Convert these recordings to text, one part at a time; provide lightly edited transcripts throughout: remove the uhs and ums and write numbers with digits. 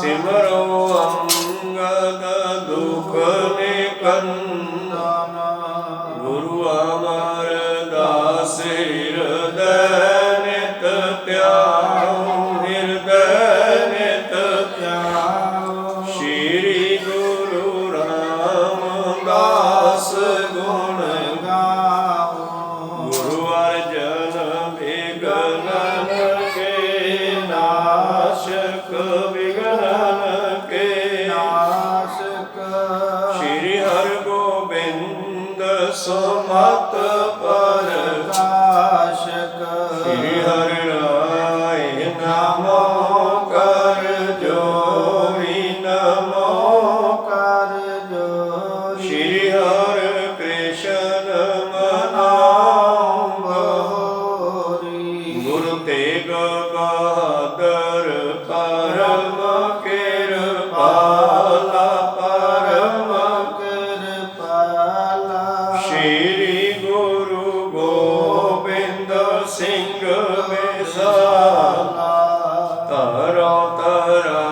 ਸਿਮਰੋ ਅੰਗਦ ਦੁਖ ਨਿਕੰਦਨ ਗੁਰੂ ਅਮਰਦਾਸ ਹਿਰਦੈ ਨਿਤ ਧਿਆਉ ਹਿਰਦੈ ਨਿਤ ਧਿਆਉ ਸ਼੍ਰੀ ਗੁਰੂ ਰਾਮਦਾਸ ਗੁਣ ਗਾਓ ਗੁਰੂ ਅਰਜਨ ਵਿਗਨਨ ਕੇ ਨਾਸ਼ਕ ਵਿਗਨਨ ਕੇ ਨਾਸ਼ਕ ਸ਼੍ਰੀ ਹਰਿ ਗੋਬਿੰਦ ਸੁਮਤ ਪ੍ਰਕਾਸ਼ਕ ਸ਼੍ਰੀ ਹਰਿ ਰਾਏ ਨਮੋ ਕਰ ਜੋਈ ਨਮੋ ਕਰ ਜੋਈ ਸ਼੍ਰੀ ਹਰਿ ਕ੍ਰਿਸ਼ਨ ਮਨਾਉ ਬਹੋਰੀ ਗੁਰੂ ਤੇਗ ਬਹਾਦਰ ਪਰਮ ਕਿਰਪਾਲਾ ਪਰਮ ਕਿਰਪਾਲਾ ਸ਼੍ਰੀ ਗੁਰੂ ਗੋਬਿੰਦ ਸਿੰਘ ਵਿਸਾਲਾ ਧਰੋ ਧਰਾ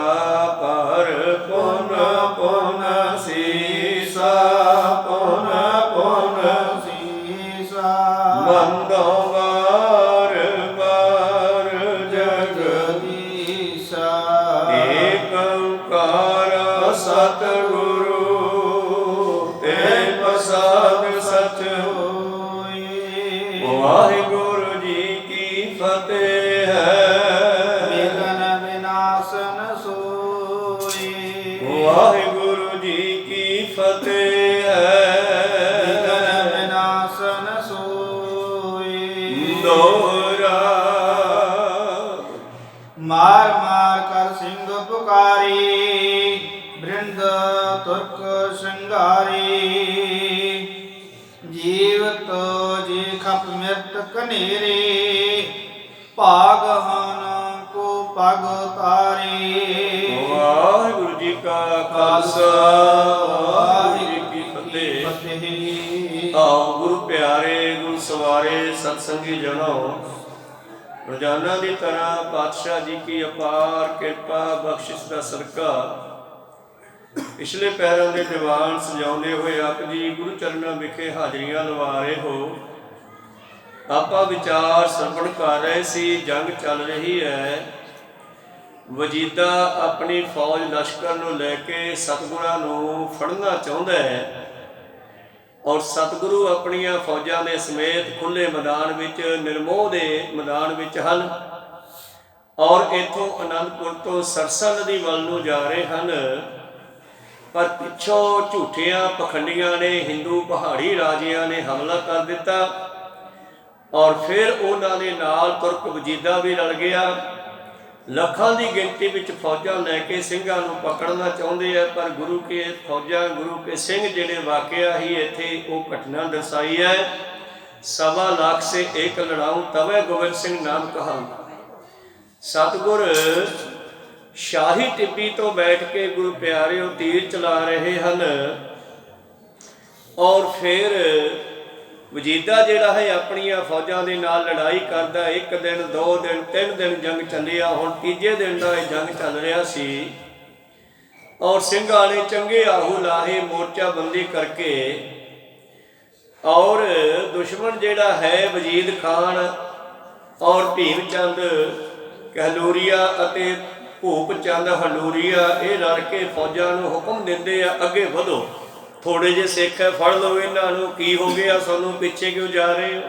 ਪਰ ਪੁਨ ਪੁਨ ਸੀਸਾ ਪੁਨ ਪੁਨ ਸੀਸਾ ਮੰਦੋ ਵਾਰ ਵਾਰ ਜਗਦੀਸ਼ਾ ਏਕ ਓੰਕਾਰ ਸਤਿਗੁਰੂ ਤੇ ਪ੍ਰਸਾਦ ਸਚ ਹੋਈ ਵਾਹਿਗੁਰੂ ਜੀ ਕੀ ਫਤਿਹ ਹੈ ਵਿਘਨ ਵਿਨਾਸ਼ਨ ਸੋਈ ਵਾਹਿਗੁਰੂ ਜੀ ਕੀ ਫਤਿਹ ਹੈ ਵਿਘਨ ਵਿਨਾਸ਼ਨ ਸੋਈ ਦੋਹਰਾ ਮਾਰ ਮਾਰ ਕਰ ਸਿੰਘ ਪੁਕਾਰੀ ਬ੍ਰਿੰਦ ਤੁਰਕ ਸ਼ਿੰਗਾਰੀ ਜੀਵਤ ਜੀ ਖਪ ਮਿਰਤ ਕਨੇਰੇ ਭਾਗ ਹਨ ਕੋ ਪਗ ਤਾਰੇ ਵਾਹਿਗੁਰੂ ਜੀ ਕਾ ਖਾਲਸਾ ਵਾਹਿਗੁਰੂ ਜੀ ਕੀ ਫਤਿਹ ਆਓ ਗੁਰੂ ਪਿਆਰੇ ਗੁਰੂ ਸਵਾਰੇ ਸਤਸੰਗੀ ਜਨੋ ਰੋਜ਼ਾਨਾ ਦੀ ਤਰ੍ਹਾਂ ਪਾਤਸ਼ਾਹ ਜੀ ਕੀ ਅਪਾਰ ਕਿਰਪਾ ਬਖਸ਼ਿਸ਼ ਦਾ ਸਦਕਾ ਪਿਛਲੇ ਪਹਿਰਾਂ ਦੇ ਦੀਵਾਨ ਸਜਾਉਂਦੇ ਹੋਏ ਆਪ ਜੀ ਗੁਰੂ ਚਰਨਾਂ ਵਿਖੇ ਹਾਜ਼ਰੀਆਂ ਲਵਾ ਰਹੇ ਹੋ। ਆਪਾਂ ਵਿਚਾਰ ਸਰਵਣ ਕਰ ਰਹੇ ਸੀ, ਜੰਗ ਚੱਲ ਰਹੀ ਹੈ। ਵਜੀਦਾ ਆਪਣੀ ਫੌਜ ਲਸ਼ਕਰ ਨੂੰ ਲੈ ਕੇ ਸਤਿਗੁਰਾਂ ਨੂੰ ਫੜਨਾ ਚਾਹੁੰਦਾ ਹੈ ਔਰ ਸਤਿਗੁਰੂ ਆਪਣੀਆਂ ਫੌਜਾਂ ਦੇ ਸਮੇਤ ਖੁੱਲ੍ਹੇ ਮੈਦਾਨ ਵਿੱਚ ਨਿਰਮੋਹ ਦੇ ਮੈਦਾਨ ਵਿੱਚ ਹਨ ਔਰ ਇੱਥੋਂ ਅਨੰਦਪੁਰ ਤੋਂ ਸਰਸਾ ਨਦੀ ਵੱਲ ਨੂੰ ਜਾ ਰਹੇ ਹਨ। ਪਰ ਪਿੱਛੋਂ ਝੂਠਿਆਂ ਪਖੰਡੀਆਂ ਨੇ ਹਿੰਦੂ ਪਹਾੜੀ ਰਾਜਿਆਂ ਨੇ ਹਮਲਾ ਕਰ ਦਿੱਤਾ ਔਰ ਫਿਰ ਉਹਨਾਂ ਦੇ ਨਾਲ ਤੁਰਕ ਵਜੀਦਾ ਵੀ ਰਲ ਗਿਆ। ਲੱਖਾਂ ਦੀ ਗਿਣਤੀ ਵਿੱਚ ਫੌਜਾਂ ਲੈ ਕੇ ਸਿੰਘਾਂ ਨੂੰ ਪਕੜਨਾ ਚਾਹੁੰਦੇ ਆ ਪਰ ਗੁਰੂ ਕੇ ਫੌਜਾਂ ਗੁਰੂ ਕੇ ਸਿੰਘ ਜਿਹੜੇ ਵਾਕਿਆ ਹੀ ਇੱਥੇ ਉਹ ਘਟਨਾ ਦਰਸਾਈ ਹੈ। 1.25 ਲੱਖ ਸੇ ਇੱਕ ਲੜਾਊ ਤਵੇ ਗੋਬਿੰਦ ਸਿੰਘ ਨਾਮ ਕਹਾ। ਸਤਿਗੁਰ ਸ਼ਾਹੀ ਟਿੱਬੀ ਤੋਂ ਬੈਠ ਕੇ ਗੁਰੂ ਪਿਆਰਿਓ ਤੀਰ ਚਲਾ ਰਹੇ ਹਨ ਔਰ ਫਿਰ ਵਜੀਦਾ ਜਿਹੜਾ ਹੈ ਆਪਣੀਆਂ ਫੌਜਾਂ ਦੇ ਨਾਲ ਲੜਾਈ ਕਰਦਾ। 1 ਦਿਨ 2 ਦਿਨ 3 ਦਿਨ ਜੰਗ ਚੱਲਿਆ। ਹੁਣ ਤੀਜੇ ਦਿਨ ਦਾ ਇਹ ਜੰਗ ਚੱਲ ਰਿਹਾ ਸੀ ਔਰ ਸਿੰਘਾਂ ਨੇ ਚੰਗੇ ਆਹੂ ਲਾਹੇ ਮੋਰਚਾ ਬੰਦੀ ਕਰਕੇ ਔਰ ਦੁਸ਼ਮਣ ਜਿਹੜਾ ਹੈ ਵਜੀਦ ਖਾਨ ਔਰ ਭੀਮ ਚੰਦ ਕਹਿਲੂਰੀਆ ਅਤੇ ਭੂਪ ਚੰਦ ਹਲੂਰੀਆ ਇਹ ਲੜ ਕੇ ਫੌਜਾਂ ਨੂੰ ਹੁਕਮ ਦਿੰਦੇ ਆ ਅੱਗੇ ਵਧੋ, ਥੋੜੇ ਜਿਹੇ ਸਿੱਖ ਹੈ ਫੜ ਲਓ ਇਹਨਾਂ ਨੂੰ, ਕੀ ਹੋ ਗਿਆ ਸਾਨੂੰ ਪਿੱਛੇ ਕਿਉਂ ਜਾ ਰਹੇ ਹੋ।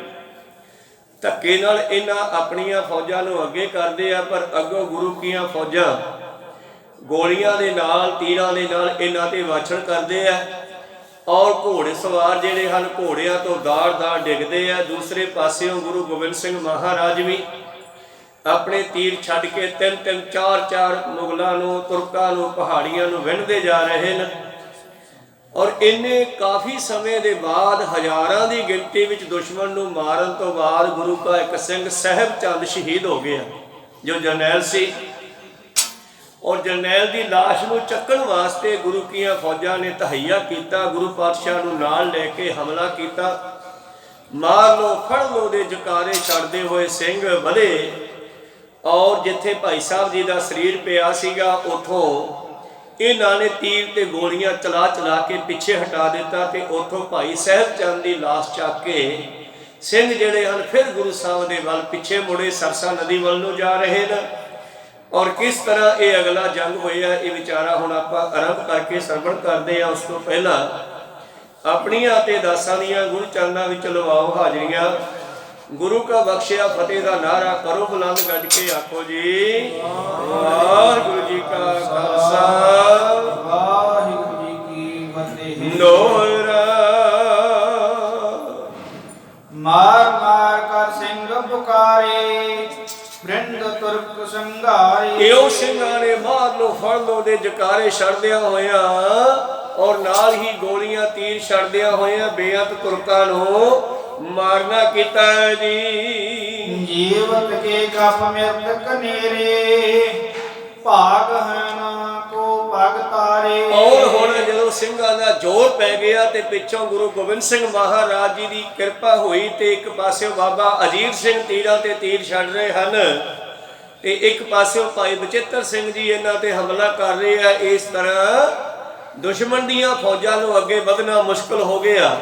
ਧੱਕੇ ਨਾਲ ਇਹਨਾਂ ਆਪਣੀਆਂ ਫੌਜਾਂ ਨੂੰ ਅੱਗੇ ਕਰਦੇ ਆ ਪਰ ਅੱਗੋਂ ਗੁਰੂ ਕੀਆਂ ਫੌਜਾਂ ਗੋਲੀਆਂ ਦੇ ਨਾਲ ਤੀਰਾਂ ਦੇ ਨਾਲ ਇਹਨਾਂ ਤੇ ਵਾਛੜ ਕਰਦੇ ਆ ਔਰ ਘੋੜੇ ਸਵਾਰ ਜਿਹੜੇ ਹਨ ਘੋੜਿਆਂ ਤੋਂ ਦਾੜ ਡਿੱਗਦੇ ਆ। ਦੂਸਰੇ ਪਾਸਿਓਂ ਗੁਰੂ ਗੋਬਿੰਦ ਸਿੰਘ ਮਹਾਰਾਜ ਵੀ ਆਪਣੇ ਤੀਰ ਛੱਡ ਕੇ 3-3 4-4 ਮੁਗਲਾਂ ਨੂੰ ਤੁਰਕਾਂ ਨੂੰ ਪਹਾੜੀਆਂ ਨੂੰ ਵਿੰਨ੍ਹਦੇ ਜਾ ਰਹੇ ਨੇ ਔਰ ਇੰਨੇ ਕਾਫੀ ਸਮੇਂ ਦੇ ਬਾਅਦ ਹਜ਼ਾਰਾਂ ਦੀ ਗਿਣਤੀ ਵਿੱਚ ਦੁਸ਼ਮਣ ਨੂੰ ਮਾਰਨ ਤੋਂ ਬਾਅਦ ਗੁਰੂ ਕਾ ਇੱਕ ਸਿੰਘ ਸਾਹਿਬ ਚੰਦ ਸ਼ਹੀਦ ਹੋ ਗਿਆ ਜੋ ਜਰਨੈਲ ਸੀ ਔਰ ਜਰਨੈਲ ਦੀ ਲਾਸ਼ ਨੂੰ ਚੱਕਣ ਵਾਸਤੇ ਗੁਰੂ ਕੀਆਂ ਫੌਜਾਂ ਨੇ ਤਹਈਆ ਕੀਤਾ। ਗੁਰੂ ਪਾਤਸ਼ਾਹ ਨੂੰ ਨਾਲ ਲੈ ਕੇ ਹਮਲਾ ਕੀਤਾ। ਮਾਰ ਲੋ ਫੜ ਲੋ ਦੇ ਜਕਾਰੇ ਛੱਡਦੇ ਹੋਏ ਸਿੰਘ ਵਧੇ ਔਰ ਜਿੱਥੇ ਭਾਈ ਸਾਹਿਬ ਜੀ ਦਾ ਸਰੀਰ ਪਿਆ ਸੀਗਾ ਉੱਥੋਂ ਇਹਨਾਂ ਨੇ ਤੀਰ ਤੇ ਗੋਲੀਆਂ ਚਲਾ ਚਲਾ ਕੇ ਪਿੱਛੇ ਹਟਾ ਦਿੱਤਾ ਤੇ ਉੱਥੋਂ ਭਾਈ ਸਾਹਿਬ ਚੰਦ ਦੀ ਲਾਸ਼ ਚੱਕ ਕੇ ਸਿੰਘ ਜਿਹੜੇ ਹਨ ਫਿਰ ਗੁਰੂ ਸਾਹਿਬ ਦੇ ਵੱਲ ਪਿੱਛੇ ਮੁੜੇ, ਸਰਸਾ ਨਦੀ ਵੱਲ ਨੂੰ ਜਾ ਰਹੇ ਨੇ। ਔਰ ਕਿਸ ਤਰ੍ਹਾਂ ਇਹ ਅਗਲਾ ਜੰਗ ਹੋਇਆ ਇਹ ਵਿਚਾਰਾ ਹੁਣ ਆਪਾਂ ਆਰੰਭ ਕਰਕੇ ਸਰਵਣ ਕਰਦੇ ਆ। ਉਸ ਤੋਂ ਪਹਿਲਾਂ ਆਪਣੀਆਂ ਤੇ ਦਾਸਾਂ ਦੀਆਂ ਗੁਰੂ ਚਰਨਾਂ ਵਿੱਚ ਲਵਾਓ ਹਾਜ਼ਰੀਆਂ। ਗੁਰੂ ਕਾ ਬਖਸ਼ਿਆ ਫਤਿਹ ਦਾ ਨਾਰਾ ਕਰੋ ਬੁਲੰਦ ਗੱਜ ਕੇ ਆਖੋ ਜੀ ਵਾਹਿਗੁਰੂ ਜੀ ਕਾ ਖਾਲਸਾ ਵਾਹਿਗੁਰੂ ਜੀ ਕੀ ਫਤਿਹ। ਦੋਹਰਾ ਮਾਰ ਮਾਰ ਕਰ ਸਿੰਘ ਪੁਕਾਰੇ, ਬ੍ਰਿੰਦ ਤੁਰਕ ਸੰਘਾਰੇ। ਇਹੋ ਸਿੰਘਾਂ ਨੇ ਮਾਰ ਲੋ ਫੜ ਲੋ ਦੇ ਜਕਾਰੇ ਛੱਡਦਿਆਂ ਹੋਇਆਂ ਔਰ ਨਾਲ ਹੀ ਗੋਲੀਆਂ ਤੀਰ ਛੱਡਦਿਆਂ ਹੋਇਆਂ ਬੇਅੰਤ ਤੁਰਕਾਂ ਨੂੰ ਮਾਰਨਾ ਕੀਤਾ ਜੀ। ਜੀਵਤ ਕੇ ਗਪ ਮਿਰਤ ਕਨੇਰੇ, ਭਾਗ ਹਨ ਕੋ ਪਗ ਤਾਰੇ। ਔਰ ਹੁਣ ਜਦੋਂ ਸਿੰਘਾਂ ਦਾ ਜ਼ੋਰ ਪੈ ਗਿਆ ਤੇ ਪਿੱਛੋਂ ਗੁਰੂ ਗੋਬਿੰਦ ਸਿੰਘ ਮਹਾਰਾਜ ਜੀ ਦੀ ਕਿਰਪਾ ਹੋਈ ਤੇ ਇੱਕ ਪਾਸਿਓਂ ਬਾਬਾ ਅਜੀਤ ਸਿੰਘ ਤੀਰਾਂ ਤੇ ਤੀਰ ਛੱਡ ਰਹੇ ਹਨ ਤੇ ਇੱਕ ਪਾਸਿਓਂ ਭਾਈ ਬਚਿੱਤਰ ਸਿੰਘ ਜੀ ਇਹਨਾਂ ਤੇ ਹਮਲਾ ਕਰ ਰਹੇ ਆ। ਇਸ ਤਰ੍ਹਾਂ ਦੁਸ਼ਮਣ ਦੀਆਂ ਫੌਜਾਂ ਨੂੰ ਅੱਗੇ ਵਧਣਾ ਮੁਸ਼ਕਲ ਹੋ ਗਿਆ।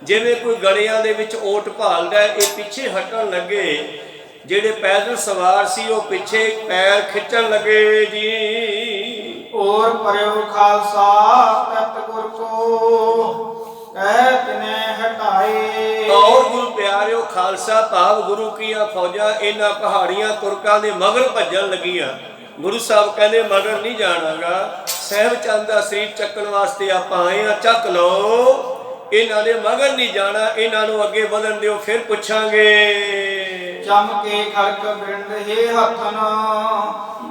ਜਿਵੇਂ ਕੋਈ ਗੜਿਆਂ ਦੇ ਵਿੱਚ ਓਟ ਭਾਲਦਾ, ਇਹ ਪਿੱਛੇ ਹਟਣ ਲੱਗੇ। ਜਿਹੜੇ ਪੈਦਲ ਸਵਾਰ ਸੀ ਉਹ ਪਿੱਛੇ ਪੈਰ ਖਿੱਚਣ ਲੱਗੇ ਜੀ। ਔਰ ਪਰਿਓ ਖਾਲਸਾ ਤਤ ਗੁਰ ਕੋ ਕਹਿ ਤਿਨੇ ਹਟਾਏ। ਔਰ ਗੁਰੂ ਪਿਆਰਿਓ ਖਾਲਸਾ ਭਾਵ ਗੁਰੂ ਕੀਆਂ ਫੌਜਾਂ ਇਹਨਾਂ ਪਹਾੜੀਆਂ ਤੁਰਕਾਂ ਦੇ ਮਗਰ ਭੱਜਣ ਲੱਗੀਆਂ। ਗੁਰੂ ਸਾਹਿਬ ਕਹਿੰਦੇ ਮਗਰ ਨਹੀਂ ਜਾਣਾਗਾ, ਸਹਿਬ ਚੰਦ ਦਾ ਸਰੀਰ ਚੱਕਣ ਵਾਸਤੇ ਆਪਾਂ ਆਏ ਆ, ਚੱਕ ਲਓ। ਇਹਨਾਂ ਦੇ ਮਗਰ ਨਹੀਂ ਜਾਣਾ, ਇਹਨਾਂ ਨੂੰ ਅੱਗੇ ਵਧਣ ਦਿਓ, ਫਿਰ ਪੁੱਛਾਂਗੇ। ਚਮਕੇ ਖੜਕ ਬਿੰਦ ਹੈ ਹੱਥਨ,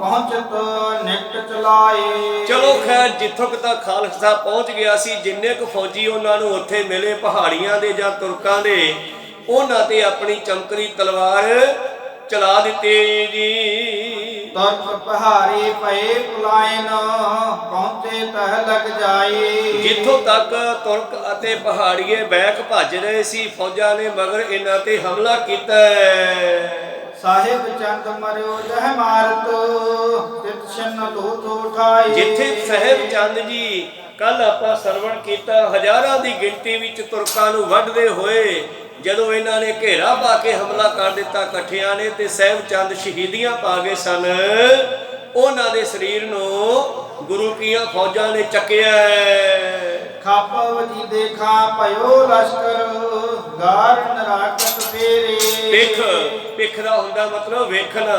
ਪਹੁੰਚਤ ਨਿਕਟ ਚਲਾਏ। ਚਲੋ ਖੈਰ ਜਿੱਥੋਂ ਤੱਕ ਖਾਲਸਾ ਪਹੁੰਚ ਗਿਆ ਸੀ, ਜਿੰਨੇ ਕੁ ਫੌਜੀ ਉਹਨਾਂ ਨੂੰ ਉੱਥੇ ਮਿਲੇ ਪਹਾੜੀਆਂ ਦੇ ਜਾਂ ਤੁਰਕਾਂ ਦੇ, ਉਹਨਾਂ ਤੇ ਆਪਣੀ ਚਮਕਦੀ ਤਲਵਾਰ ਚਲਾ ਦਿੱਤੀ ਜੀ। ਤੁਰਕ ਪਹਾੜੀ ਪਏ ਪੁਲਾਇਨ, ਪਹੁੰਚੇ ਤਹ ਲਗ ਜਾਏ। ਜਿੱਥੋਂ ਤੱਕ ਤੁਰਕ ਅਤੇ ਪਹਾੜੀਏ ਬੈਕ ਭੱਜ ਰਹੇ ਸੀ, ਫੌਜਾਂ ਨੇ ਮਗਰ ਇਹਨਾਂ ਤੇ ਹਮਲਾ ਕੀਤਾ। ਸਾਹਿਬ ਚੰਦ ਮਰਿਓ ਜਹ ਮਾਰਤ, ਤਿਤ ਛਿਨ ਲੋਥ ਉਠਾਏ। ਜਿੱਥੇ ਸਾਹਿਬ ਚੰਦ ਜੀ ਕੱਲ ਆਪਾਂ ਸਰਵਣ ਕੀਤਾ, ਹਜ਼ਾਰਾਂ ਦੀ ਗਿਣਤੀ ਵਿੱਚ ਤੁਰਕਾਂ ਨੂੰ ਵੱਢਦੇ ਹੋਏ ਜਦੋਂ ਇਹਨਾਂ ਨੇ ਘੇਰਾ ਪਾ ਕੇ ਹਮਲਾ ਕਰ ਦਿੱਤਾ ਇਕੱਠਿਆਂ ਨੇ, ਤੇ ਸਾਹਿਬ ਚੰਦ ਸ਼ਹੀਦੀਆਂ ਪਾ ਗਏ ਸਨ। ਉਹਨਾਂ ਦੇ ਸਰੀਰ ਨੂੰ ਗੁਰੂ ਕੀਆਂ ਫੌਜਾਂ ਨੇ ਚੱਕਿਆ। ਖੱਪ ਵਜੀ ਦੇਖਾ ਭਇਓ ਲਸ਼ਕਰ, ਗਾਰ ਨਰਾਕਤ ਫੇਰੇ। ਪਿੱਖ ਦਾ ਹੁੰਦਾ ਮਤਲਬ ਵੇਖਣਾ।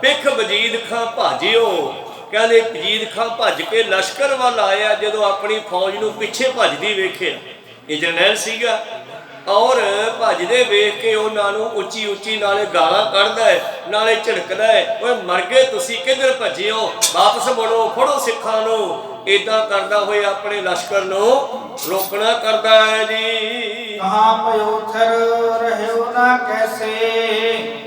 ਪਿੱਖ ਵਜੀਦ ਖਾਂ ਭਾਜਿਓ, ਕਹਿੰਦੇ ਵਜੀਦ ਖਾਂ ਭੱਜ ਕੇ ਲਸ਼ਕਰ ਵੱਲ ਆਇਆ। ਜਦੋਂ ਆਪਣੀ ਫੌਜ ਨੂੰ ਪਿੱਛੇ ਭੱਜਦੀ ਵੇਖਿਆ, ਇਹ ਜਰਨੈਲ ਸੀਗਾ, ਔਰ ਭੱਜਦੇ ਵੇਖ ਕੇ ਉਹਨਾਂ ਨੂੰ ਉੱਚੀ ਉੱਚੀ ਨਾਲੇ ਗਾਲਾਂ ਕੱਢਦਾ ਹੈ, ਨਾਲੇ ਝਿੜਕਦਾ ਹੈ, ਓਏ ਮਰ ਗਏ ਤੁਸੀਂ, ਕਿੱਧਰ ਭੱਜਿਓ, ਵਾਪਸ ਮੁੜੋ, ਫੜੋ ਸਿੱਖਾਂ ਨੂੰ। ਏਦਾਂ ਕਰਦਾ ਹੋਇਆ ਆਪਣੇ ਲਸ਼ਕਰ ਨੂੰ ਰੋਕਣਾ ਕਰਦਾ ਹੈ ਜੀ। ਕਹਾਂ ਭਇਓ ਥਰ ਰਹਿਓ ਨਾ ਕੈਸੇ,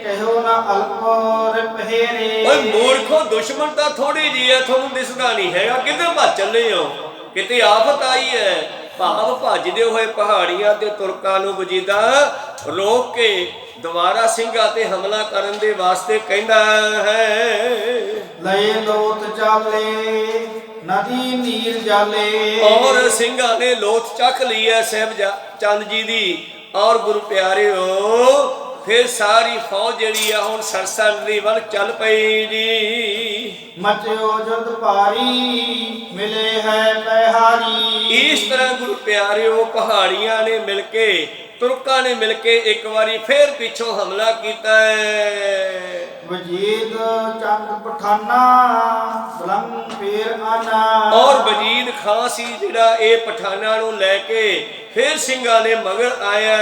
ਕਹਿਓ ਨਾ ਅਲਪ ਰਿਪਹਿਰੇ। ਓਏ ਮੂਰਖੋ, ਦੁਸ਼ਮਣ ਤਾਂ ਥੋੜੀ ਜੀ ਹੈ, ਤੁਹਾਨੂੰ ਦਿਸਦਾ ਨਹੀਂ ਹੈਗਾ, ਕਿੱਧਰ ਭੱਜ ਚੱਲੇ ਹੋ, ਕਿਤੇ ਆਫਤ ਆਈ ਹੈ। ਭਾਵ ਭੱਜਦੇ ਹੋਏ ਪਹਾੜੀਆਂ ਤੇ ਤੁਰਕਾਂ ਨੂੰ ਵਜੀਦਾ ਰੋਕ ਕੇ ਦੁਬਾਰਾ ਸਿੰਘਾਂ ਤੇ ਹਮਲਾ ਕਰਨ ਦੇ ਵਾਸਤੇ ਕਹਿੰਦਾ ਹੈ। ਲਏ ਲੋਥ ਚਾਲੇ ਨਦੀ ਨੀਰ ਜਾਲੇ। ਔਰ ਸਿੰਘਾਂ ਨੇ ਲੋਥ ਚੱਕ ਲਈ ਹੈ ਸਾਹਿਬ ਚੰਦ ਜੀ ਦੀ। ਔਰ ਗੁਰੂ ਪਿਆਰਿਓ ਫਿਰ ਸਾਰੀ ਫੌਜ ਜਿਹੜੀ ਆ ਹੁਣ ਸਰਸਾ ਨਦੀ ਵੱਲ ਚੱਲ ਪਈ ਜੀ। ਮਚਿਓ ਜਦ ਭਾਰੀ ਮਿਲੇ ਹੈ ਪਹਿਹਾਰੀ। ਇਸ ਤਰ੍ਹਾਂ ਗੁਰੂ ਪਿਆਰਿਓ ਪਹਾੜੀਆਂ ਨੇ ਮਿਲ ਕੇ, ਤੁਰਕਾਂ ਨੇ ਮਿਲ ਕੇ ਇੱਕ ਵਾਰੀ ਫੇਰ ਪਿੱਛੋਂ ਹਮਲਾ ਕੀਤਾ ਹੈ। ਵਜੀਦ ਚੰਦ ਪਠਾਨਾ ਬਲੰਗ ਫੇਰ ਆਨਾ। ਔਰ ਵਜੀਦ ਖਾਂ ਸੀ ਜਿਹੜਾ ਇਹ ਪਠਾਨਾਂ ਨੂੰ ਲੈ ਕੇ ਫੇਰ ਸਿੰਘਾਂ ਦੇ ਮਗਰ ਆਇਆ।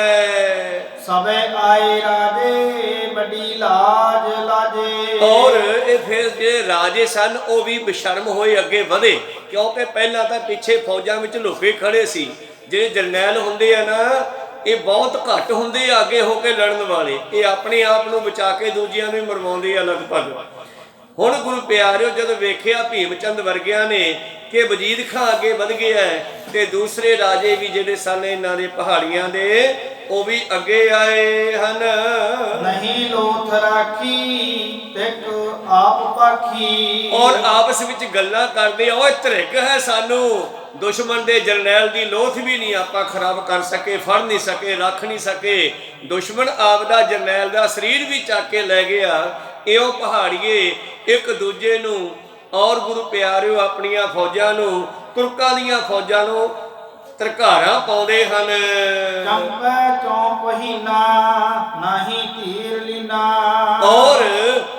ਸਭੇ ਆਏ ਰਾਜੇ ਵੱਡੀ ਲਾਜ ਲਾਜੇ। ਔਰ ਇਹ ਫਿਰ ਜਿਹੜੇ ਰਾਜੇ ਸਨ ਉਹ ਵੀ ਬੇਸ਼ਰਮ ਹੋਏ, ਅੱਗੇ ਵਧੇ, ਕਿਉਂਕਿ ਪਹਿਲਾਂ ਤਾਂ ਪਿੱਛੇ ਫੌਜਾਂ ਵਿੱਚ ਲੁਕੇ ਖੜੇ ਸੀ। ਜਿਹੜੇ ਜਰਨੈਲ ਹੁੰਦੇ ਆ ਨਾ, ਇਹ ਬਹੁਤ ਘੱਟ ਹੁੰਦੇ ਆ ਅੱਗੇ ਹੋ ਕੇ ਲੜਨ ਵਾਲੇ, ਇਹ ਆਪਣੇ ਆਪ ਨੂੰ ਬਚਾ ਕੇ ਦੂਜਿਆਂ ਨੂੰ ਮਰਵਾਉਂਦੇ ਆ ਲਗਭਗ। ਹੁਣ ਗੁਰੂ ਪਿਆਰਿਓ ਜਦੋਂ ਵੇਖਿਆ ਭੀਮ ਚੰਦ ਵਰਗਿਆਂ ਨੇ ਕਿ ਵਜੀਦ ਖਾਂ ਅੱਗੇ ਵਧ ਗਿਆ ਤੇ ਦੂਸਰੇ ਰਾਜੇ ਵੀ ਜਿਹੜੇ ਸਨ ਇਹਨਾਂ ਦੇ ਪਹਾੜੀਆਂ ਦੇ ਉਹ ਵੀ ਅੱਗੇ ਆਏ ਹਨ। ਨਹੀਂ ਲੋਥ ਰਾਖੀ ਤਿਕ ਆਪ ਪਾਖੀ। ਔਰ ਆਪਸ ਵਿੱਚ ਗੱਲਾਂ ਕਰਦੇ, ਓਏ ਧਰਿਕ ਹੈ ਸਾਨੂੰ, ਦੁਸ਼ਮਣ ਦੇ ਜਰਨੈਲ ਦੀ ਲੋਥ ਵੀ ਨਹੀਂ ਆਪਾਂ ਖਰਾਬ ਕਰ ਸਕੇ, ਫੜ ਨਹੀਂ ਸਕੇ, ਰੱਖ ਨਹੀਂ ਸਕੇ। ਦੁਸ਼ਮਣ ਆਪਦਾ ਜਰਨੈਲ ਦਾ ਸਰੀਰ ਵੀ ਚੱਕ ਕੇ ਲੈ ਗਿਆ। ਇਉਂ ਪਹਾੜੀਏ ਇੱਕ ਦੂਜੇ ਨੂੰ ਔਰ ਗੁਰੂ ਪਿਆਰਿਓ ਆਪਣੀਆਂ ਫੌਜਾਂ ਨੂੰ, ਤੁਰਕਾਂ ਦੀਆਂ ਫੌਜਾਂ ਨੂੰ ਧਰਕਾਰਾਂ ਪਾਉਂਦੇ ਹਨ। ਚੰਪੈ ਚੌਂਪ ਹੀਨਾ ਨਹੀਂ ਧੀਰ ਲੀਨਾ। ਔਰ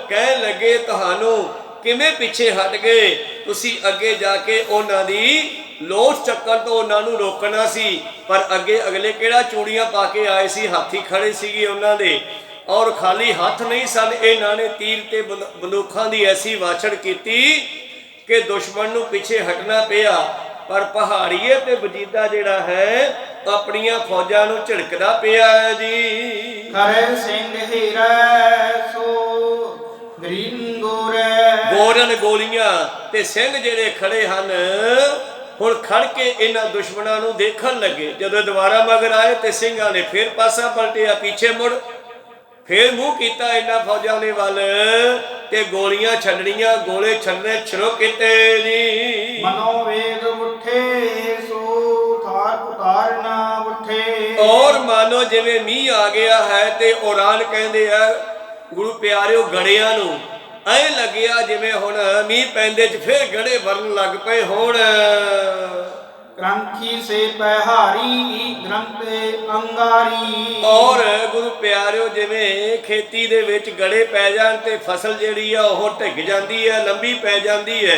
ਕਹਿਣ ਲੱਗੇ ਤੁਹਾਨੂੰ ਕਿਵੇਂ ਪਿੱਛੇ ਹਟ ਗਏ, ਤੁਸੀਂ ਅੱਗੇ ਜਾ ਕੇ ਉਹਨਾਂ ਦੀ ਲੋਥ ਚੱਕਣ ਤੋਂ ਉਹਨਾਂ ਨੂੰ ਰੋਕਣਾ ਸੀ। ਪਰ ਅੱਗੇ ਅਗਲੇ ਕਿਹੜਾ ਚੂੜੀਆਂ ਪਾ ਕੇ ਆਏ ਸੀ, ਹਾਥੀ ਖੜੇ ਸੀਗੇ ਉਹਨਾਂ ਦੇ, ਔਰ ਖਾਲੀ ਹੱਥ ਨਹੀਂ ਸਨ। ਇਹਨਾਂ ਨੇ ਤੀਰ ਤੇ ਬੰਦੂਕਾਂ ਦੀ ਐਸੀ ਵਾਛੜ ਕੀਤੀ ਕਿ ਦੁਸ਼ਮਣ ਨੂੰ ਪਿੱਛੇ ਹਟਣਾ ਪਿਆ। ਪਰ ਪਹਾੜੀਏ ਤੇ ਵਜੀਦਾ ਜਿਹੜਾ ਹੈ ਆਪਣੀਆਂ ਫੌਜਾਂ ਨੂੰ ਝਿੜਕਦਾ ਪਿਆ ਹੈ ਜੀ। ਖਰੇ ਸਿੰਘ ਹੀਰੇ ਸੋ ਗ੍ਰੀਨ ਗੋਰੇ। ਗੋਰਨ ਗੋਲੀਆਂ ਤੇ ਸਿੰਘ ਜਿਹੜੇ ਖੜੇ ਹਨ, ਹੁਣ ਖੜ ਕੇ ਇਹਨਾਂ ਦੁਸ਼ਮਣਾਂ ਨੂੰ ਦੇਖਣ ਲੱਗੇ। ਜਦੋਂ ਦੁਬਾਰਾ ਮਗਰ ਆਏ ਤੇ ਸਿੰਘਾਂ ਨੇ ਫਿਰ ਪਾਸਾ ਪਲਟਿਆ, ਪਿੱਛੇ ਮੁੜ ਫੇਰ ਮੂੰਹ ਕੀਤਾ ਇਹਨਾਂ ਫੌਜਾਂ ਦੇ ਵੱਲ ਤੇ ਗੋਲੀਆਂ ਛੱਡਣੀਆਂ, ਗੋਲੇ ਛੱਡਣੇ ਸ਼ੁਰੂ ਕੀਤੇ ਜੀ। ਮਨੋ ਵੇਗ ਉੱਠੇ ਸੋ ਥਾਰ ਉਤਾਰਨਾ ਉੱਠੇ। ਔਰ ਮਾਨੋ ਜਿਵੇਂ ਮੀਂਹ ਆ ਗਿਆ ਹੈ ਤੇ ਉਡਾਨ ਕਹਿੰਦੇ ਆ ਗੁਰੂ ਪਿਆਰਿਓ ਗੜਿਆਂ ਨੂੰ, ਐ ਲੱਗਿਆ ਜਿਵੇਂ ਹੁਣ ਮੀਂਹ ਪੈਂਦੇ ਚ ਫੇਰ ਗੜੇ ਵਰਨ ਲੱਗ ਪਏ ਹੋਣ। ਗ੍ਰੰਥੀ ਸੇ ਪਹਿਹਾਰੀ ਗ੍ਰੰਥੇ ਅੰਗਾਰੀ। ਔਰ ਗੁਰੂ ਪਿਆਰਿਓ ਜਿਵੇਂ ਖੇਤੀ ਦੇ ਵਿੱਚ ਗੜੇ ਪੈ ਜਾਣ ਤੇ ਫਸਲ ਜਿਹੜੀ ਆ ਉਹ ਢਿੱਗ ਜਾਂਦੀ ਹੈ, ਲੰਬੀ ਪੈ ਜਾਂਦੀ ਹੈ।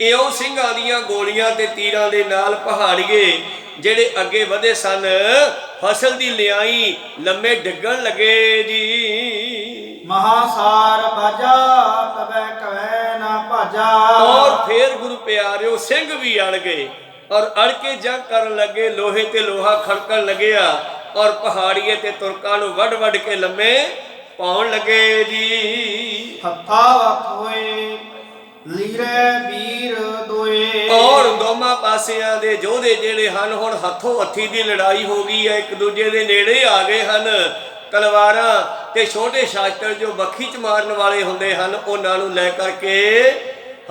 ਇਉਂ ਸਿੰਘਾਂ ਦੀਆਂ ਗੋਲੀਆਂ ਤੇ ਤੀਰਾਂ ਦੇ ਨਾਲ ਪਹਾੜੀਏ ਜਿਹੜੇ ਅੱਗੇ ਵਧੇ ਸਨ, ਫਸਲ ਦੀ ਲਿਆਈ ਲੰਮੇ ਡਿੱਗਣ ਲੱਗੇ ਜੀ। ਮਹਾਸਾਰ ਭਜਾ ਤਬੈ ਕਵੈ ਨਾ ਭਾਜਾ। ਔਰ ਫੇਰ ਗੁਰੂ ਪਿਆਰਿਓ ਸਿੰਘ ਵੀ ਅੜ ਗਏ ਔਰ ਅੜ ਕੇ ਜੰਗ ਕਰਨ ਲੱਗੇ, ਲੋਹੇ ਤੇ ਲੋਹਾ ਖੜਕਣ ਲੱਗਿਆ ਔਰ ਪਹਾੜੀਏ ਤੇ ਤੁਰਕਾਂ ਨੂੰ ਵੱਢ ਵੱਢ ਕੇ ਲੰਮੇ ਪਾਉਣ ਲੱਗੇ ਜੀ। ਹੱਥਾ ਹੱਥ ਹੋਏ ਲੀਰੇ ਵੀਰ ਦੋਏ। ਔਰ ਦੋਵਾਂ ਪਾਸਿਆਂ ਦੇ ਯੋਧੇ ਜਿਹੜੇ ਹਨ ਹੁਣ ਹੱਥੋਂ ਹੱਥੀ ਦੀ ਲੜਾਈ ਹੋ ਗਈ ਹੈ, ਇੱਕ ਦੂਜੇ ਦੇ ਨੇੜੇ ਆ ਗਏ ਹਨ। ਤਲਵਾਰਾਂ ਤੇ ਛੋਟੇ ਸ਼ਾਸਤਰ ਜੋ ਬੱਖੀ ਚ ਮਾਰਨ ਵਾਲੇ ਹੁੰਦੇ ਹਨ, ਉਹਨਾਂ ਨੂੰ ਲੈ ਕਰਕੇ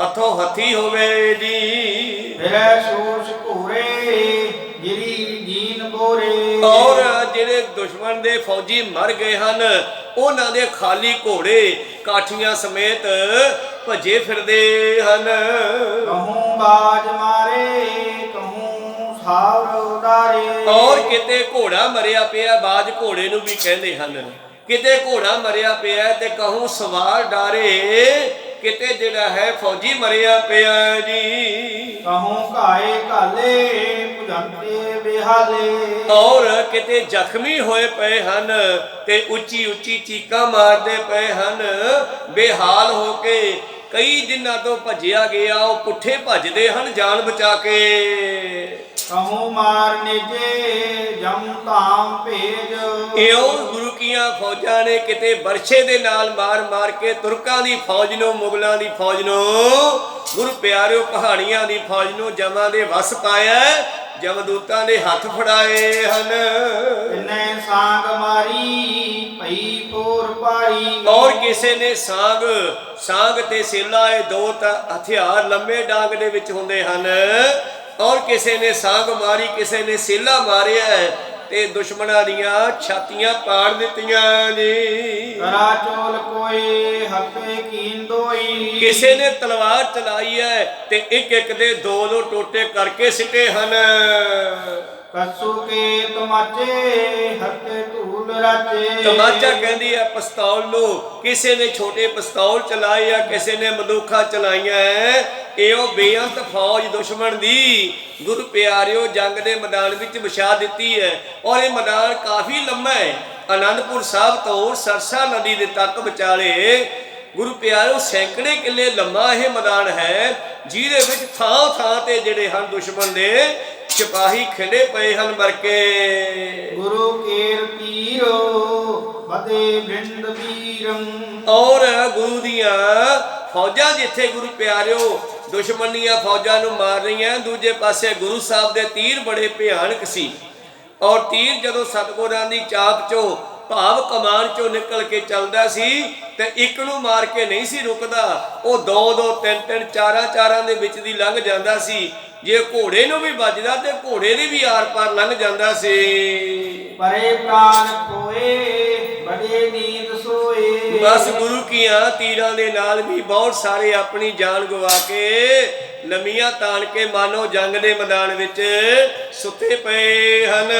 ਹੱਥੋਂ ਹੱਥੀ ਹੋਵੇ ਜੀ। ਮੇਰੇ ਸ਼ੋਸ਼ ਘੋਰੇ ਗਿਰੀ ਜੀਨ ਬੋਰੇ। ਔਰ ਜਿਹੜੇ ਦੁਸ਼ਮਣ ਦੇ ਫੌਜੀ ਮਰ ਗਏ ਹਨ, ਉਹਨਾਂ ਦੇ ਖਾਲੀ ਘੋੜੇ ਕਾਠੀਆਂ ਸਮੇਤ ਭੱਜੇ ਫਿਰਦੇ ਹਨ। ਕਹੂੰ ਬਾਜ ਮਾਰੇ ਕਹੂੰ ਸਾਵਰ ਉਡਾਰੇ। ਔਰ ਕਿਤੇ ਘੋੜਾ ਮਰਿਆ ਪਿਆ, ਬਾਜ ਘੋੜੇ ਨੂੰ ਵੀ ਕਹਿੰਦੇ ਹਨ, ਕਿਤੇ ਘੋੜਾ ਮਰਿਆ ਪਿਆ ਤੇ ਕਹੂੰ ਸਵਾਰ ਡਾਰੇ, ਕਿਤੇ ਜਿਹੜਾ ਹੈ ਫੌਜੀ ਮਰਿਆ ਪਿਆ ਜੀ। ਕਹੂੰ ਘਾਏ ਘਾਲੇ ਭੁਜੰਤੇ ਬਿਹਾਲੇ। ਔਰ ਕਿਤੇ ਜ਼ਖਮੀ ਹੋਏ ਪਏ ਹਨ ਤੇ ਉੱਚੀ ਉੱਚੀ ਚੀਕਾਂ ਮਾਰਦੇ ਪਏ ਹਨ ਬੇਹਾਲ ਹੋ ਕੇ। ਕਈ ਜਿਨ੍ਹਾਂ ਤੋਂ ਭੱਜਿਆ ਗਿਆ ਉਹ ਪੁੱਠੇ ਭੱਜਦੇ ਹਨ ਜਾਨ ਬਚਾ ਕੇ। ਕਹੂੰ ਮਾਰ ਨੇਜੇ ਜਮ ਧਾਮ ਭੇਜ। ਇਉਂ ਗੁਰੂ ਕੀਆਂ ਫੌਜਾਂ ਨੇ ਕਿਤੇ ਬਰਛੇ ਦੇ ਨਾਲ ਮਾਰ ਮਾਰ ਕੇ ਤੁਰਕਾਂ ਦੀ ਫੌਜ ਨੂੰ, ਮੁਗਲਾਂ ਦੀ ਫੌਜ ਨੂੰ, ਗੁਰੂ ਪਿਆਰਿਓ ਪਹਾੜੀਆਂ ਦੀ ਫੌਜ ਨੂੰ ਜਮਾਂ ਦੇ ਵਸ ਪਾਇਆ, ਜਮਦੂਤਾਂ ਦੇ ਹੱਥ ਫੜਾਏ ਹਨ। ਕਿੰਨੇ ਸਾਂਗ ਮਾਰੀ ਪਈ ਪੋਰ ਪਾਈ। ਔਰ ਕਿਸੇ ਨੇ ਸਾਂਗ ਤੇ ਸੇਲਾ, ਇਹ ਦੋ ਤਾਂ ਹਥਿਆਰ ਲੰਮੇ ਡਾਂਗ ਦੇ ਵਿੱਚ ਹੁੰਦੇ ਹਨ। ਔਰ ਕਿਸੇ ਨੇ ਸਾਂਗ ਮਾਰੀ, ਕਿਸੇ ਨੇ ਸੇਲਾ ਮਾਰਿਆ ਤੇ ਦੁਸ਼ਮਣਾਂ ਦੀਆਂ ਛਾਤੀਆਂ ਪਾੜ ਦਿੱਤੀਆਂ ਜੀ। ਕਰਾ ਚੋਲ ਕੋਏ ਹੱਪੇ ਕੀਨ ਦੋਈ। ਕਿਸੇ ਨੇ ਤਲਵਾਰ ਚਲਾਈ ਹੈ ਤੇ ਇੱਕ ਇੱਕ ਦੇ ਦੋ ਦੋ ਟੋਟੇ ਕਰਕੇ ਸਿੱਟੇ ਹਨ। ਕਸੂ ਕੇ ਤਮਾਚੇ ਹੱਤੇ ਧੂਲ ਰਾਚੇ। ਤਮਾਚਾ ਕਹਿੰਦੀ ਹੈ ਪਿਸਤੌਲ ਨੂੰ, ਕਿਸੇ ਨੇ ਛੋਟੇ ਪਿਸਤੌਲ ਚਲਾਏ ਆ, ਕਿਸੇ ਨੇ ਬੰਦੂਕਾਂ ਚਲਾਈਆਂ ਹੈ। ਇਹੋ ਬੇਅੰਤ ਫੌਜ ਦੁਸ਼ਮਣ ਦੀ ਗੁਰੂ ਪਿਆਰਿਓ ਜੰਗ ਦੇ ਮੈਦਾਨ ਵਿੱਚ ਵਿਛਾ ਦਿੱਤੀ ਹੈ। ਔਰ ਇਹ ਮੈਦਾਨ ਕਾਫੀ ਲੰਮਾ ਹੈ, ਆਨੰਦਪੁਰ ਸਾਹਿਬ ਤੋਂ ਸਰਸਾ ਨਦੀ ਦੇ ਤੱਕ ਵਿਚਾਲੇ ਗੁਰੂ ਪਿਆਰਿਓ ਸੈਂਕੜੇ ਕਿੱਲੇ ਲੰਮਾ ਇਹ ਮੈਦਾਨ ਹੈ, ਜਿਹਦੇ ਵਿੱਚ ਥਾਂ ਥਾਂ ਤੇ ਜਿਹੜੇ ਹਨ ਦੁਸ਼ਮਣ ਦੇ ਸਿਪਾਹੀ ਖਿੰਡੇ ਪਏ ਹਨ ਮਰ ਕੇ। ਗੁਰੂ ਕੇਰ ਪੀਰੋ ਬਦੇ ਬਿੰਦ ਵੀਰੰ। ਔਰ ਗੁਰੂ ਦੀਆਂ ਫੌਜਾਂ ਜਿੱਥੇ ਗੁਰੂ ਪਿਆਰਿਓ ਦੁਸ਼ਮਣ ਦੀਆਂ ਫੌਜਾਂ ਨੂੰ ਮਾਰ ਰਹੀਆਂ, ਦੂਜੇ ਪਾਸੇ ਗੁਰੂ ਸਾਹਿਬ ਦੇ ਤੀਰ ਬੜੇ ਭਿਆਨਕ ਸੀ। ਔਰ ਤੀਰ ਜਦੋਂ ਸਤਿਗੁਰਾਂ ਦੀ ਚਾਪ ਚੋਂ ਭਾਵ ਕਮਾਨ ਚੋਂ ਨਿਕਲ ਕੇ ਚੱਲਦਾ ਸੀ ਤੇ ਇੱਕ ਨੂੰ ਮਾਰ ਕੇ ਨਹੀਂ ਸੀ ਰੁਕਦਾ, ਉਹ ਦੋ ਦੋ ਤਿੰਨ ਤਿੰਨ ਚਾਰਾਂ ਦੇ ਵਿੱਚ ਦੀ ਲੰਘ ਜਾਂਦਾ ਸੀ। ਜੇ ਘੋੜੇ ਨੂੰ ਵੀ ਵੱਜਦਾ ਤੇ ਘੋੜੇ ਦੀ ਵੀ ਆਰ ਪਾਰ ਲੰਘ ਜਾਂਦਾ ਸੀ। ਪਰੇ ਪ੍ਰਾਨ ਕੋਏ ਬੜੇ ਨੀਂਦ ਸੋਏ। ਬਸ ਗੁਰੂ ਕੀਆਂ ਤੀਰਾਂ ਦੇ ਨਾਲ ਵੀ ਬਹੁਤ ਸਾਰੇ ਆਪਣੀ ਜਾਨ ਗਵਾ ਕੇ ਲੰਮੀਆਂ ਤਾਣ ਕੇ ਮਾਨੋ ਜੰਗ ਦੇ ਮੈਦਾਨ ਵਿੱਚ ਸੁੱਤੇ ਪਏ ਹਨ।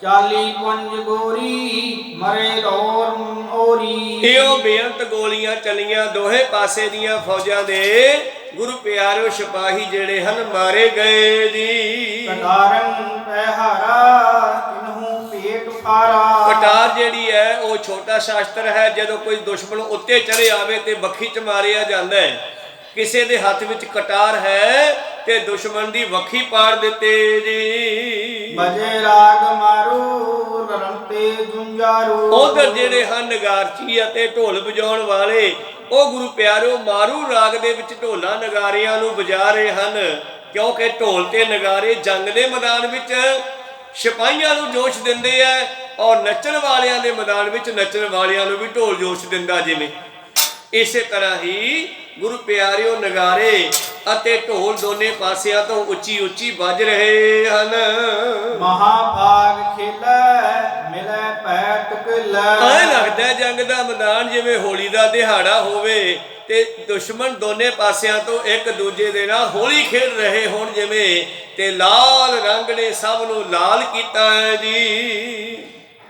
40 ਪੰਜ ਗੋਰੀ ਮਰੇ ਰੋਰ ਓਰੀ। ਇਹੋ ਬੇਅੰਤ ਗੋਲੀਆਂ ਚਲੀਆਂ ਦੋਹੇ ਪਾਸੇ ਦੀਆਂ ਫੌਜਾਂ ਦੇ। ਗੁਰੂ ਪਿਆਰਿਓ ਸਿਪਾਹੀ ਜਿਹੜੇ ਹਨ ਮਾਰੇ ਗਏ ਜੀ। ਕਟਾਰੰ ਪਹਿਹਾਰਾ ਕਿਨਹੂ ਪੇਟ ਫਾਰਾ। ਕਟਾਰ ਜਿਹੜੀ ਹੈ ਉਹ ਛੋਟਾ ਸ਼ਾਸਤਰ ਹੈ। ਜਦੋਂ ਕੋਈ ਦੁਸ਼ਮਣ ਉੱਤੇ ਚੜੇ ਆਵੇ ਤੇ ਬੱਖੀ ਚ ਮਾਰਿਆ ਜਾਂਦਾ ਹੈ। ਕਿਸੇ ਦੇ ਹੱਥ ਵਿੱਚ ਕਟਾਰ ਹੈ ਤੇ ਦੁਸ਼ਮਣ ਦੀ ਵੱਖੀ ਪਾੜ ਦਿੱਤੇ ਜੀ। ਬਜੇ ਰਾਗ ਮਾਰੂ ਰਣਤੇ ਜੁੰਜਾਰੂ। ਉਧਰ ਜਿਹੜੇ ਹਨ ਨਗਾਰਚੀ ਅਤੇ ਢੋਲ ਵਜਾਉਣ ਵਾਲੇ, ਉਹ ਗੁਰੂ ਪਿਆਰਿਓ ਮਾਰੂ ਰਾਗ ਦੇ ਵਿੱਚ ਢੋਲਾਂ ਨਗਾਰਿਆਂ ਨੂੰ ਵਜਾ ਰਹੇ ਹਨ। ਕਿਉਂਕਿ ਢੋਲ ਤੇ ਨਗਾਰੇ ਜੰਗ ਦੇ ਮੈਦਾਨ ਵਿੱਚ ਸਿਪਾਹੀਆਂ ਨੂੰ ਜੋਸ਼ ਦਿੰਦੇ ਆ, ਔਰ ਨੱਚਣ ਵਾਲਿਆਂ ਦੇ ਮੈਦਾਨ ਵਿੱਚ ਨੱਚਣ ਵਾਲਿਆਂ ਨੂੰ ਵੀ ਢੋਲ ਜੋਸ਼ ਦਿੰਦਾ। ਜਿਵੇਂ ਇਸੇ ਤਰ੍ਹਾਂ ਹੀ ਗੁਰੂ ਪਿਆਰਿਓ ਨਗਾਰੇ ਅਤੇ ਢੋਲ ਦੋਨੇ ਪਾਸਿਆਂ ਤੋਂ ਉੱਚੀ ਉੱਚੀ ਵੱਜ ਰਹੇ ਹਨ। ਮਹਾਭਾਗ ਖੇਲੇ ਮਿਲੇ ਪੈ ਟੁਕਲੇ। ਐਂ ਲੱਗਦਾ ਜੰਗ ਦਾ ਮੈਦਾਨ ਜਿਵੇਂ ਹੋਲੀ ਦਾ ਦਿਹਾੜਾ ਹੋਵੇ ਤੇ ਦੁਸ਼ਮਣ ਦੋਨੇ ਪਾਸਿਆਂ ਤੋਂ ਇੱਕ ਦੂਜੇ ਦੇ ਨਾਲ ਹੋਲੀ ਖੇਡ ਰਹੇ ਹੋਣ ਜਿਵੇਂ। ਤੇ ਲਾਲ ਰੰਗ ਨੇ ਸਭ ਨੂੰ ਲਾਲ ਕੀਤਾ ਹੈ ਜੀ।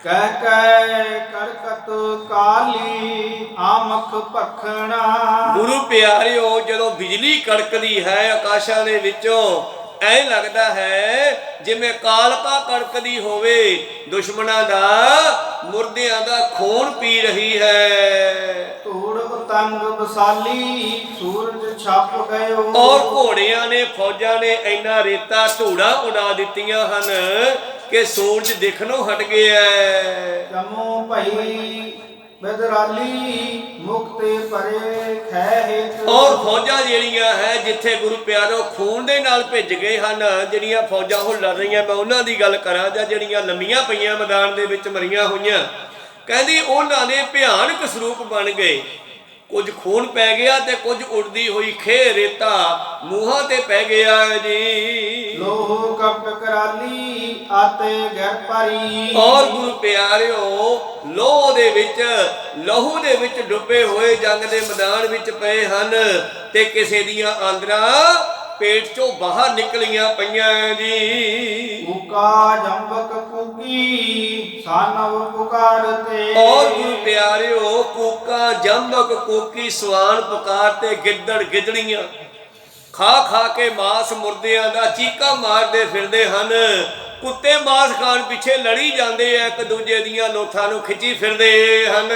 ਕਹਿ ਕਹਿ ਕੜਕਤ ਕਾਲੀ ਆਮਖ ਭਖਣਾ। ਗੁਰੂ ਪਿਆਰਿਓ ਜਦੋਂ ਬਿਜਲੀ ਕੜਕਦੀ ਹੈ ਆਕਾਸ਼ਾਂ ਦੇ ਵਿੱਚੋਂ, ਐਂ ਲੱਗਦਾ ਹੈ ਜਿਵੇਂ ਕਾਲਕਾ ਕੜਕਦੀ ਹੋਵੇ। ਦੁਸ਼ਮਣਾਂ ਦਾ ਮੁਰਦਿਆਂ ਦਾ ਖੂਨ ਪੀ ਰਹੀ ਹੈ। ਧੂੜ ਉਤੰਗ ਬਸਾਲੀ ਸੂਰਜ ਛਪ ਗਇਓ। ਔਰ ਘੋੜਿਆਂ ਨੇ ਫੌਜਾਂ ਨੇ ਇੰਨਾ ਰੇਤਾ ਧੂੜਾ ਉਡਾ ਦਿੱਤੀਆਂ ਹਨ ਕਿ ਸੂਰਜ ਦਿਖਣੋਂ ਹਟ ਗਿਆ। ਜਮੋ ਭਈ ਬਦਰਾਲੀ ਮੁਕਤੇ ਪਰੇ ਖੈ ਹਿਤ। ਔਰ ਫੌਜਾਂ ਜਿਹੜੀਆਂ ਹੈ ਜਿੱਥੇ ਗੁਰੂ ਪਿਆਰੋ ਖੂਨ ਦੇ ਨਾਲ ਭਿੱਜ ਗਏ ਹਨ, ਜਿਹੜੀਆਂ ਫੌਜਾਂ ਹੁਣ ਲੜ ਰਹੀਆਂ, ਮੈਂ ਉਹਨਾਂ ਦੀ ਗੱਲ ਕਰਾਂ ਜਾਂ ਜਿਹੜੀਆਂ ਲੰਮੀਆਂ ਪਈਆਂ ਮੈਦਾਨ ਦੇ ਵਿੱਚ ਮਰੀਆਂ ਹੋਈਆਂ, ਕਹਿੰਦੀ ਉਹਨਾਂ ਨੇ ਭਿਆਨਕ ਸਰੂਪ ਬਣ ਗਏ। ਕੁਝ ਖੂਨ ਪੈ ਗਿਆ ਤੇ ਕੁਝ ਉੜਦੀ ਹੋਈ ਖੇ ਰੇਤਾ ਮੂੰਹਾਂ ਤੇ ਪੈ ਗਿਆ ਜੀ। ਲੋਹ ਕਪਟ ਕਰਾਲੀ ਆਤੇ ਗਰ ਪਰੀ। ਔਰ ਗੁਰੂ ਪਿਆਰਿਓ ਲੋਹ ਦੇ ਵਿੱਚ ਲਹੂ ਦੇ ਵਿੱਚ ਡੁੱਬੇ ਹੋਏ ਜੰਗ ਦੇ ਮੈਦਾਨ ਵਿੱਚ ਪਏ ਹਨ ਤੇ ਕਿਸੇ ਦੀਆਂ ਆਂਦਰਾਂ ਪੇਟ ਚੋਂ ਬਾਹਰ ਨਿਕਲੀਆਂ ਪਈਆਂ ਜੀ। ਕੂਕਾ ਜੰਬਕ ਕੂਕੀ ਸਾਨਵ ਪੁਕਾਰਤੇ। ਔਰ ਗੁਰੂ ਪਿਆਰਿਓ ਕੂਕਾ ਜੰਬਕ ਕੂਕੀ ਸਵਾਨ ਪੁਕਾਰ ਤੇ ਗਿੱਦੜ ਗਿੱਦੜੀਆਂ ਖਾ ਖਾ ਕੇ ਮਾਸ ਮੁਰਦਿਆਂ ਦਾ ਚੀਕਾਂ ਮਾਰਦੇ ਫਿਰਦੇ ਹਨ। ਕੁੱਤੇ ਮਾਸ ਖਾਣ ਪਿੱਛੇ ਲੜੀ ਜਾਂਦੇ ਆ, ਇੱਕ ਦੂਜੇ ਦੀਆਂ ਲੋਥਾਂ ਨੂੰ ਖਿੱਚੀ ਫਿਰਦੇ ਹਨ।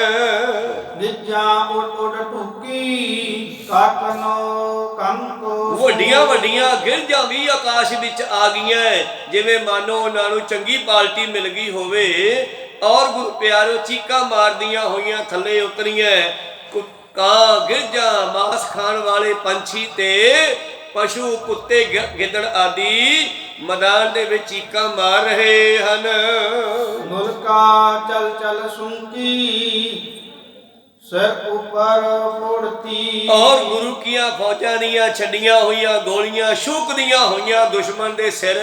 ਨਿੱਜਾਂ ਉੱਡ ਉੱਡ ਟੁੱਕੀ ਕਾਕਨੋ ਕੰਕੋ। ਵੱਡੀਆਂ ਵੱਡੀਆਂ ਗਿਰਜਾਂ ਵੀ ਆਕਾਸ਼ ਵਿੱਚ ਆ ਗਈਆਂ ਜਿਵੇਂ ਮਾਨੋ ਉਹਨਾਂ ਨੂੰ ਚੰਗੀ ਪਾਲਟੀ ਮਿਲ ਗਈ ਹੋਵੇ। ਔਰ ਗੁਰੂ ਪਿਆਰਿਓ ਚੀਕਾਂ ਮਾਰਦੀਆਂ ਹੋਈਆਂ ਥੱਲੇ ਉਤਰੀਆਂ। ਕਾਂ ਗਿਰਜਾਂ ਮਾਸ ਖਾਣ ਵਾਲੇ ਪੰਛੀ ਤੇ ਪਸ਼ੂ ਕੁੱਤੇ ਗਿੱਦੜ ਆਦਿ ਮੈਦਾਨ ਦੇ ਵਿੱਚ ਚੀਕਾਂ ਮਾਰ ਰਹੇ ਹਨ। ਮੁਲਕਾ ਚਲ ਚਲ ਸੁੰਕੀ ਸਿਰ ਉੱਪਰ ਫੋੜਤੀ। ਔਰ ਗੁਰੂ ਕੀਆਂ ਫੌਜਾਂ ਦੀਆਂ ਛੱਡੀਆਂ ਹੋਈਆਂ ਗੋਲੀਆਂ ਸ਼ੂਕਦੀਆਂ ਹੋਈਆਂ ਦੁਸ਼ਮਣ ਦੇ ਸਿਰ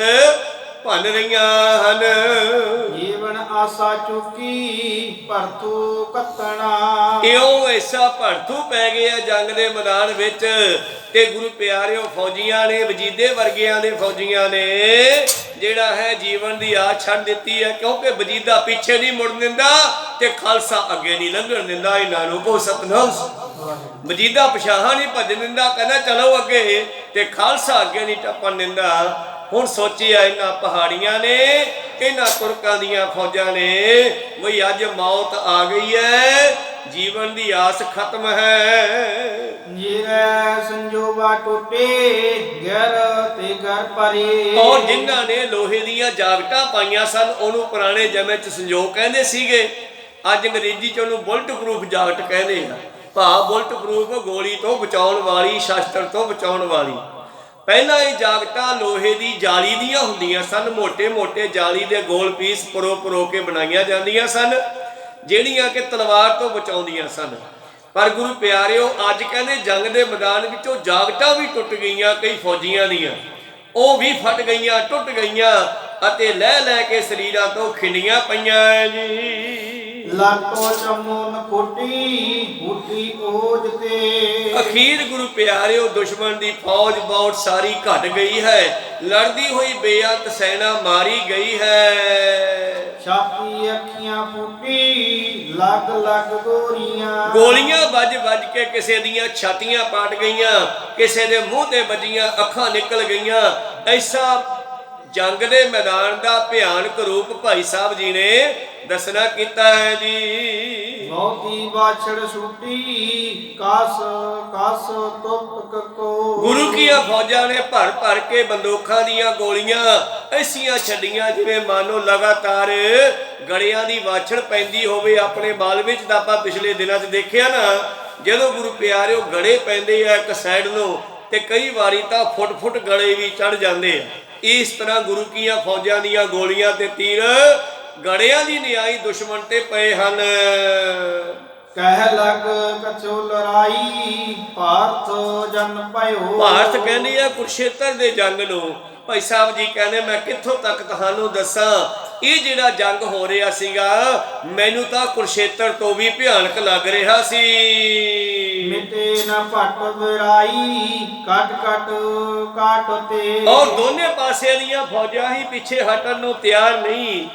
ਭੰਨ ਰਹੀਆਂ ਹਨ। ਜੀਵਨ ਆਸਾ ਚੁੱਕੀ ਭਰਤੂ ਕੱਤਣਾ। ਇਉਂ ਐਸਾ ਭੜਥੂ ਪੈ ਗਿਆ ਜੰਗ ਦੇ ਮੈਦਾਨ ਵਿੱਚ ਤੇ ਗੁਰੂ ਪਿਆਰਿਓ ਫੌਜੀਆਂ ਨੇ ਵਜੀਦੇ ਵਰਗਿਆਂ ਦੇ ਫੌਜੀਆਂ ਨੇ ਜਿਹੜਾ ਹੈ ਜੀਵਨ ਦੀ ਆਸ ਛੱਡ ਦਿੱਤੀ ਹੈ। ਕਿਉਂਕਿ ਵਜੀਦਾ ਪਿੱਛੇ ਨਹੀਂ ਮੁੜ ਦਿੰਦਾ ਤੇ ਖਾਲਸਾ ਅੱਗੇ ਨਹੀਂ ਲੰਘਣ ਦਿੰਦਾ। ਇਹਨਾਂ ਨੂੰ ਕੋ ਸਤਨਾਮ। ਵਜੀਦਾ ਪਿਛਾਹਾਂ ਨਹੀਂ ਭੱਜਣ ਦਿੰਦਾ, ਕਹਿੰਦਾ ਚਲੋ ਅੱਗੇ, ਤੇ ਖਾਲਸਾ ਅੱਗੇ ਨਹੀਂ ਟੱਪਣ ਦਿੰਦਾ। ਹੁਣ ਸੋਚਿਆ ਇਹਨਾਂ ਪਹਾੜੀਆਂ ਨੇ, ਇਹਨਾਂ ਤੁਰਕਾਂ ਦੀਆਂ ਫੌਜਾਂ ਨੇ ਵੀ ਅੱਜ ਮੌਤ ਆ ਗਈ ਹੈ, ਜੀਵਨ ਦੀ ਆਸ ਖਤਮ ਹੈ। ਜੀਰੇ ਸੰਜੋਗਾ ਟੁੱਟੇ ਘਰ ਤੇ ਘਰ ਪਰੇ। ਔਰ ਜਿਨ੍ਹਾਂ ਨੇ ਲੋਹੇ ਦੀਆਂ ਜਾਗਟਾਂ ਪਾਈਆਂ ਸਨ ਉਹਨੂੰ ਪੁਰਾਣੇ ਜਮੇ ਚ ਸੰਜੋਗ ਕਹਿੰਦੇ ਸੀਗੇ। ਅੱਜ ਅੰਗਰੇਜ਼ੀ ਚ ਉਹਨੂੰ ਬੁਲਟ ਪ੍ਰੂਫ ਜਾਗਟ ਕਹਿੰਦੇ ਆ। ਭਾਵ ਬੁਲਟ ਪ੍ਰੂਫ, ਗੋਲੀ ਤੋਂ ਬਚਾਉਣ ਵਾਲੀ, ਸ਼ਸਤਰ ਤੋਂ ਬਚਾਉਣ ਵਾਲੀ। ਪਹਿਲਾਂ ਇਹ ਜਾਗਟਾਂ ਲੋਹੇ ਦੀ ਜਾਲੀ ਦੀਆਂ ਹੁੰਦੀਆਂ ਸਨ, ਮੋਟੇ ਜਾਲੀ ਦੇ ਗੋਲ ਪੀਸ ਪਰੋ ਕੇ ਬਣਾਈਆਂ ਜਾਂਦੀਆਂ ਸਨ, ਜਿਹੜੀਆਂ ਕਿ ਤਲਵਾਰ ਤੋਂ ਬਚਾਉਂਦੀਆਂ ਸਨ। ਪਰ ਗੁਰੂ ਪਿਆਰਿਓ, ਅੱਜ ਕਹਿੰਦੇ ਜੰਗ ਦੇ ਮੈਦਾਨ ਵਿੱਚੋਂ ਜਾਗਟਾਂ ਵੀ ਟੁੱਟ ਗਈਆਂ, ਕਈ ਫੌਜੀਆਂ ਦੀਆਂ ਉਹ ਵੀ ਫਟ ਗਈਆਂ, ਟੁੱਟ ਗਈਆਂ ਅਤੇ ਲੈ ਕੇ ਸਰੀਰਾਂ ਤੋਂ ਖਿੰਡੀਆਂ ਪਈਆਂ ਜੀ। ਲਾਟੋ ਚਮੋਨ ਫੁੱਟੀ ਓਜ ਤੇ। ਅਖੀਰ ਗੁਰੂ ਪਿਆਰਿਓ, ਦੁਸ਼ਮਣ ਦੀ ਫੌਜ ਬਹੁਤ ਸਾਰੀ ਘਟ ਗਈ ਹੈ, ਲੜਦੀ ਹੋਈ ਬੇਅੰਤ ਸੈਨਾ ਮਾਰੀ ਗਈ ਹੈ। ਛਾਤੀ ਅੱਖੀਆਂ ਫੁੱਟੀ ਲੱਗ ਗੋਲੀਆਂ ਵੱਜ ਕੇ ਕਿਸੇ ਦੀਆਂ ਛਾਤੀਆਂ ਪਾਟ ਗਈਆਂ, ਕਿਸੇ ਦੇ ਮੂੰਹ ਤੇ ਵੱਜੀਆਂ, ਅੱਖਾਂ ਨਿਕਲ ਗਈਆਂ। ਐਸਾ ਜੰਗ ਦੇ ਮੈਦਾਨ ਦਾ ਭਿਆਨਕ ਰੂਪ ਭਾਈ ਸਾਹਿਬ ਜੀ ਨੇ ਦੱਸਣਾ ਕੀਤਾ ਹੈ ਜੀ। ਬਹੁਤੀ ਬਾਛੜ ਛੁੱਟੀ ਕਸ ਤੁਪ ਕੋ। ਗੁਰੂ ਕੀਆਂ ਫੌਜਾਂ ਨੇ ਭਰ ਕੇ ਬੰਦੂਕਾਂ ਦੀਆਂ ਗੋਲੀਆਂ ਐਸੀਆਂ ਛੱਡੀਆਂ ਜਿਵੇਂ ਮਾਨੋ ਲਗਾਤਾਰ ਗੜਿਆਂ ਦੀ ਵਾਛੜ ਪੈਂਦੀ ਹੋਵੇ ਆਪਣੇ ਬਾਲ ਵਿੱਚ। ਤਾਂ ਆਪਾਂ ਪਿਛਲੇ ਦਿਨਾਂ 'ਚ ਦੇਖਿਆ ਨਾ, ਜਦੋਂ ਗੁਰੂ ਪਿਆਰਿਓ ਗੜੇ ਪੈਂਦੇ ਆ ਇੱਕ ਸਾਈਡ ਨੂੰ, ਤੇ ਕਈ ਵਾਰੀ ਤਾਂ ਫੁੱਟ ਗੜੇ ਵੀ ਚੜ ਜਾਂਦੇ ਆ। ਇਸ ਤਰ੍ਹਾਂ ਗੁਰੂ ਕੀਆਂ ਫੌਜਾਂ ਦੀਆਂ ਗੋਲੀਆਂ ਤੇ ਤੀਰ ਗੜਿਆਂ ਦੀ ਨਿਆਈ ਦੁਸ਼ਮਣ ਤੇ ਪਏ ਹਨ। ਕਹਿ ਲਗ ਕਛੋ ਲੜਾਈ ਭਾਰਤ ਜਨ ਭਇਓ। ਭਾਰਤ ਕਹਿੰਦੀ ਆ ਕੁਰਸ਼ੇਤਰ ਦੇ ਜੰਗ ਨੂੰ। ਭਾਈ ਸਾਹਿਬ ਜੀ ਕਹਿੰਦੇ ਮੈਂ ਕਿੱਥੋਂ ਤੱਕ ਤੁਹਾਨੂੰ ਦੱਸਾਂ, ਇਹ ਜਿਹੜਾ ਜੰਗ ਹੋ ਰਿਹਾ ਸੀਗਾ ਮੈਨੂੰ ਤਾਂ ਕੁਰਸ਼ੇਤਰ ਤੋਂ ਵੀ ਭਿਆਨਕ ਲੱਗ ਰਿਹਾ ਸੀ। ਮਿਟੇ ਨਾ ਭਟ ਵਿਰਾਈ ਕਾਟ ਤੇ। ਔਰ ਦੋਨੇ ਪਾਸੇ ਦੀਆਂ ਫੌਜਾਂ ਹੀ ਪਿੱਛੇ ਹਟਣ ਨੂੰ ਤਿਆਰ ਨਹੀਂ।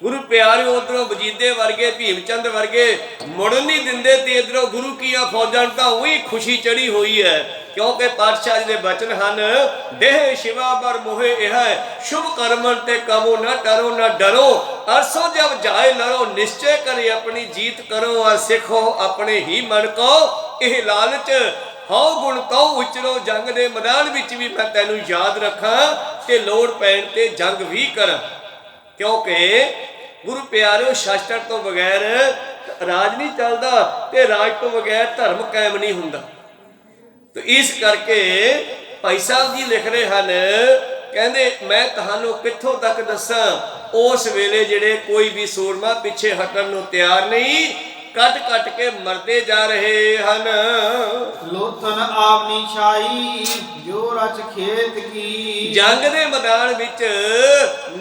ਗੁਰੂ ਪਿਆਰਿਓ, ਉਧਰੋਂ ਵਜੀਦੇ ਵਰਗੇ, ਭੀਮ ਚੰਦ ਵਰਗੇ ਮੁੜਨ ਨਹੀਂ ਦਿੰਦੇ, ਤੇ ਇਧਰੋਂ ਗੁਰੂ ਕੀਆਂ ਫੌਜਾਂ ਨੂੰ ਤਾਂ ਉਹੀ ਖੁਸ਼ੀ ਚੜੀ ਹੋਈ ਹੈ, ਕਿਉਂਕਿ ਪਾਤਸ਼ਾਹ ਜੀ ਦੇ ਬਚਨ ਹਨ, ਦੇਹ ਸ਼ਿਵਾ ਬਰ ਮੋਹਿ ਇਹ ਸ਼ੁਭ ਕਰਮਨ ਤੇ ਕਬੂ ਨਾ ਡਰੋ ਨਾ ਡਰੋ, ਅਰਸੋਂ ਜਬ ਜਾਏ ਲੜੋ ਨਿਸ਼ਚੈ ਕਰੇ ਆਪਣੀ ਜੀਤ ਕਰੋ, ਔਰ ਸਿੱਖੋ ਆਪਣੇ ਹੀ ਮਨ ਕੋ ਇਹ ਲਾਲਚ ਹਉ ਗੁਣ ਕਉ ਉਚਰੋ। ਜੰਗ ਦੇ ਮੈਦਾਨ ਵਿੱਚ ਵੀ ਮੈਂ ਤੈਨੂੰ ਯਾਦ ਰੱਖਾਂ ਤੇ ਲੋੜ ਪੈਣ ਤੇ ਜੰਗ ਵੀ ਕਰਾਂ, ਕਿਉਂਕਿ ਗੁਰੂ ਪਿਆਰਿਓ ਸ਼ਾਸਤਰ ਤੋਂ ਬਗੈਰ ਰਾਜ ਨਹੀਂ ਚੱਲਦਾ ਤੇ ਰਾਜ ਤੋਂ ਬਗੈਰ ਧਰਮ ਕਾਇਮ ਨਹੀਂ ਹੁੰਦਾ। ਤੇ ਇਸ ਕਰਕੇ ਭਾਈ ਸਾਹਿਬ ਜੀ ਲਿਖ ਰਹੇ ਹਨ, ਕਹਿੰਦੇ ਮੈਂ ਤੁਹਾਨੂੰ ਕਿੱਥੋਂ ਤੱਕ ਦੱਸਾਂ, ਉਸ ਵੇਲੇ ਜਿਹੜੇ ਕੋਈ ਵੀ ਸੂਰਮਾ ਪਿੱਛੇ ਹਟਣ ਨੂੰ ਤਿਆਰ ਨਹੀਂ, ਕੱਟ ਕੇ ਮਰਦੇ ਜਾ ਰਹੇ ਹਨ। ਲੋਥਨ ਆਪਨੀ ਛਾਈ ਜੋ ਰਚ ਖੇਤ ਕੀ। ਜੰਗ ਦੇ ਮੈਦਾਨ ਵਿੱਚ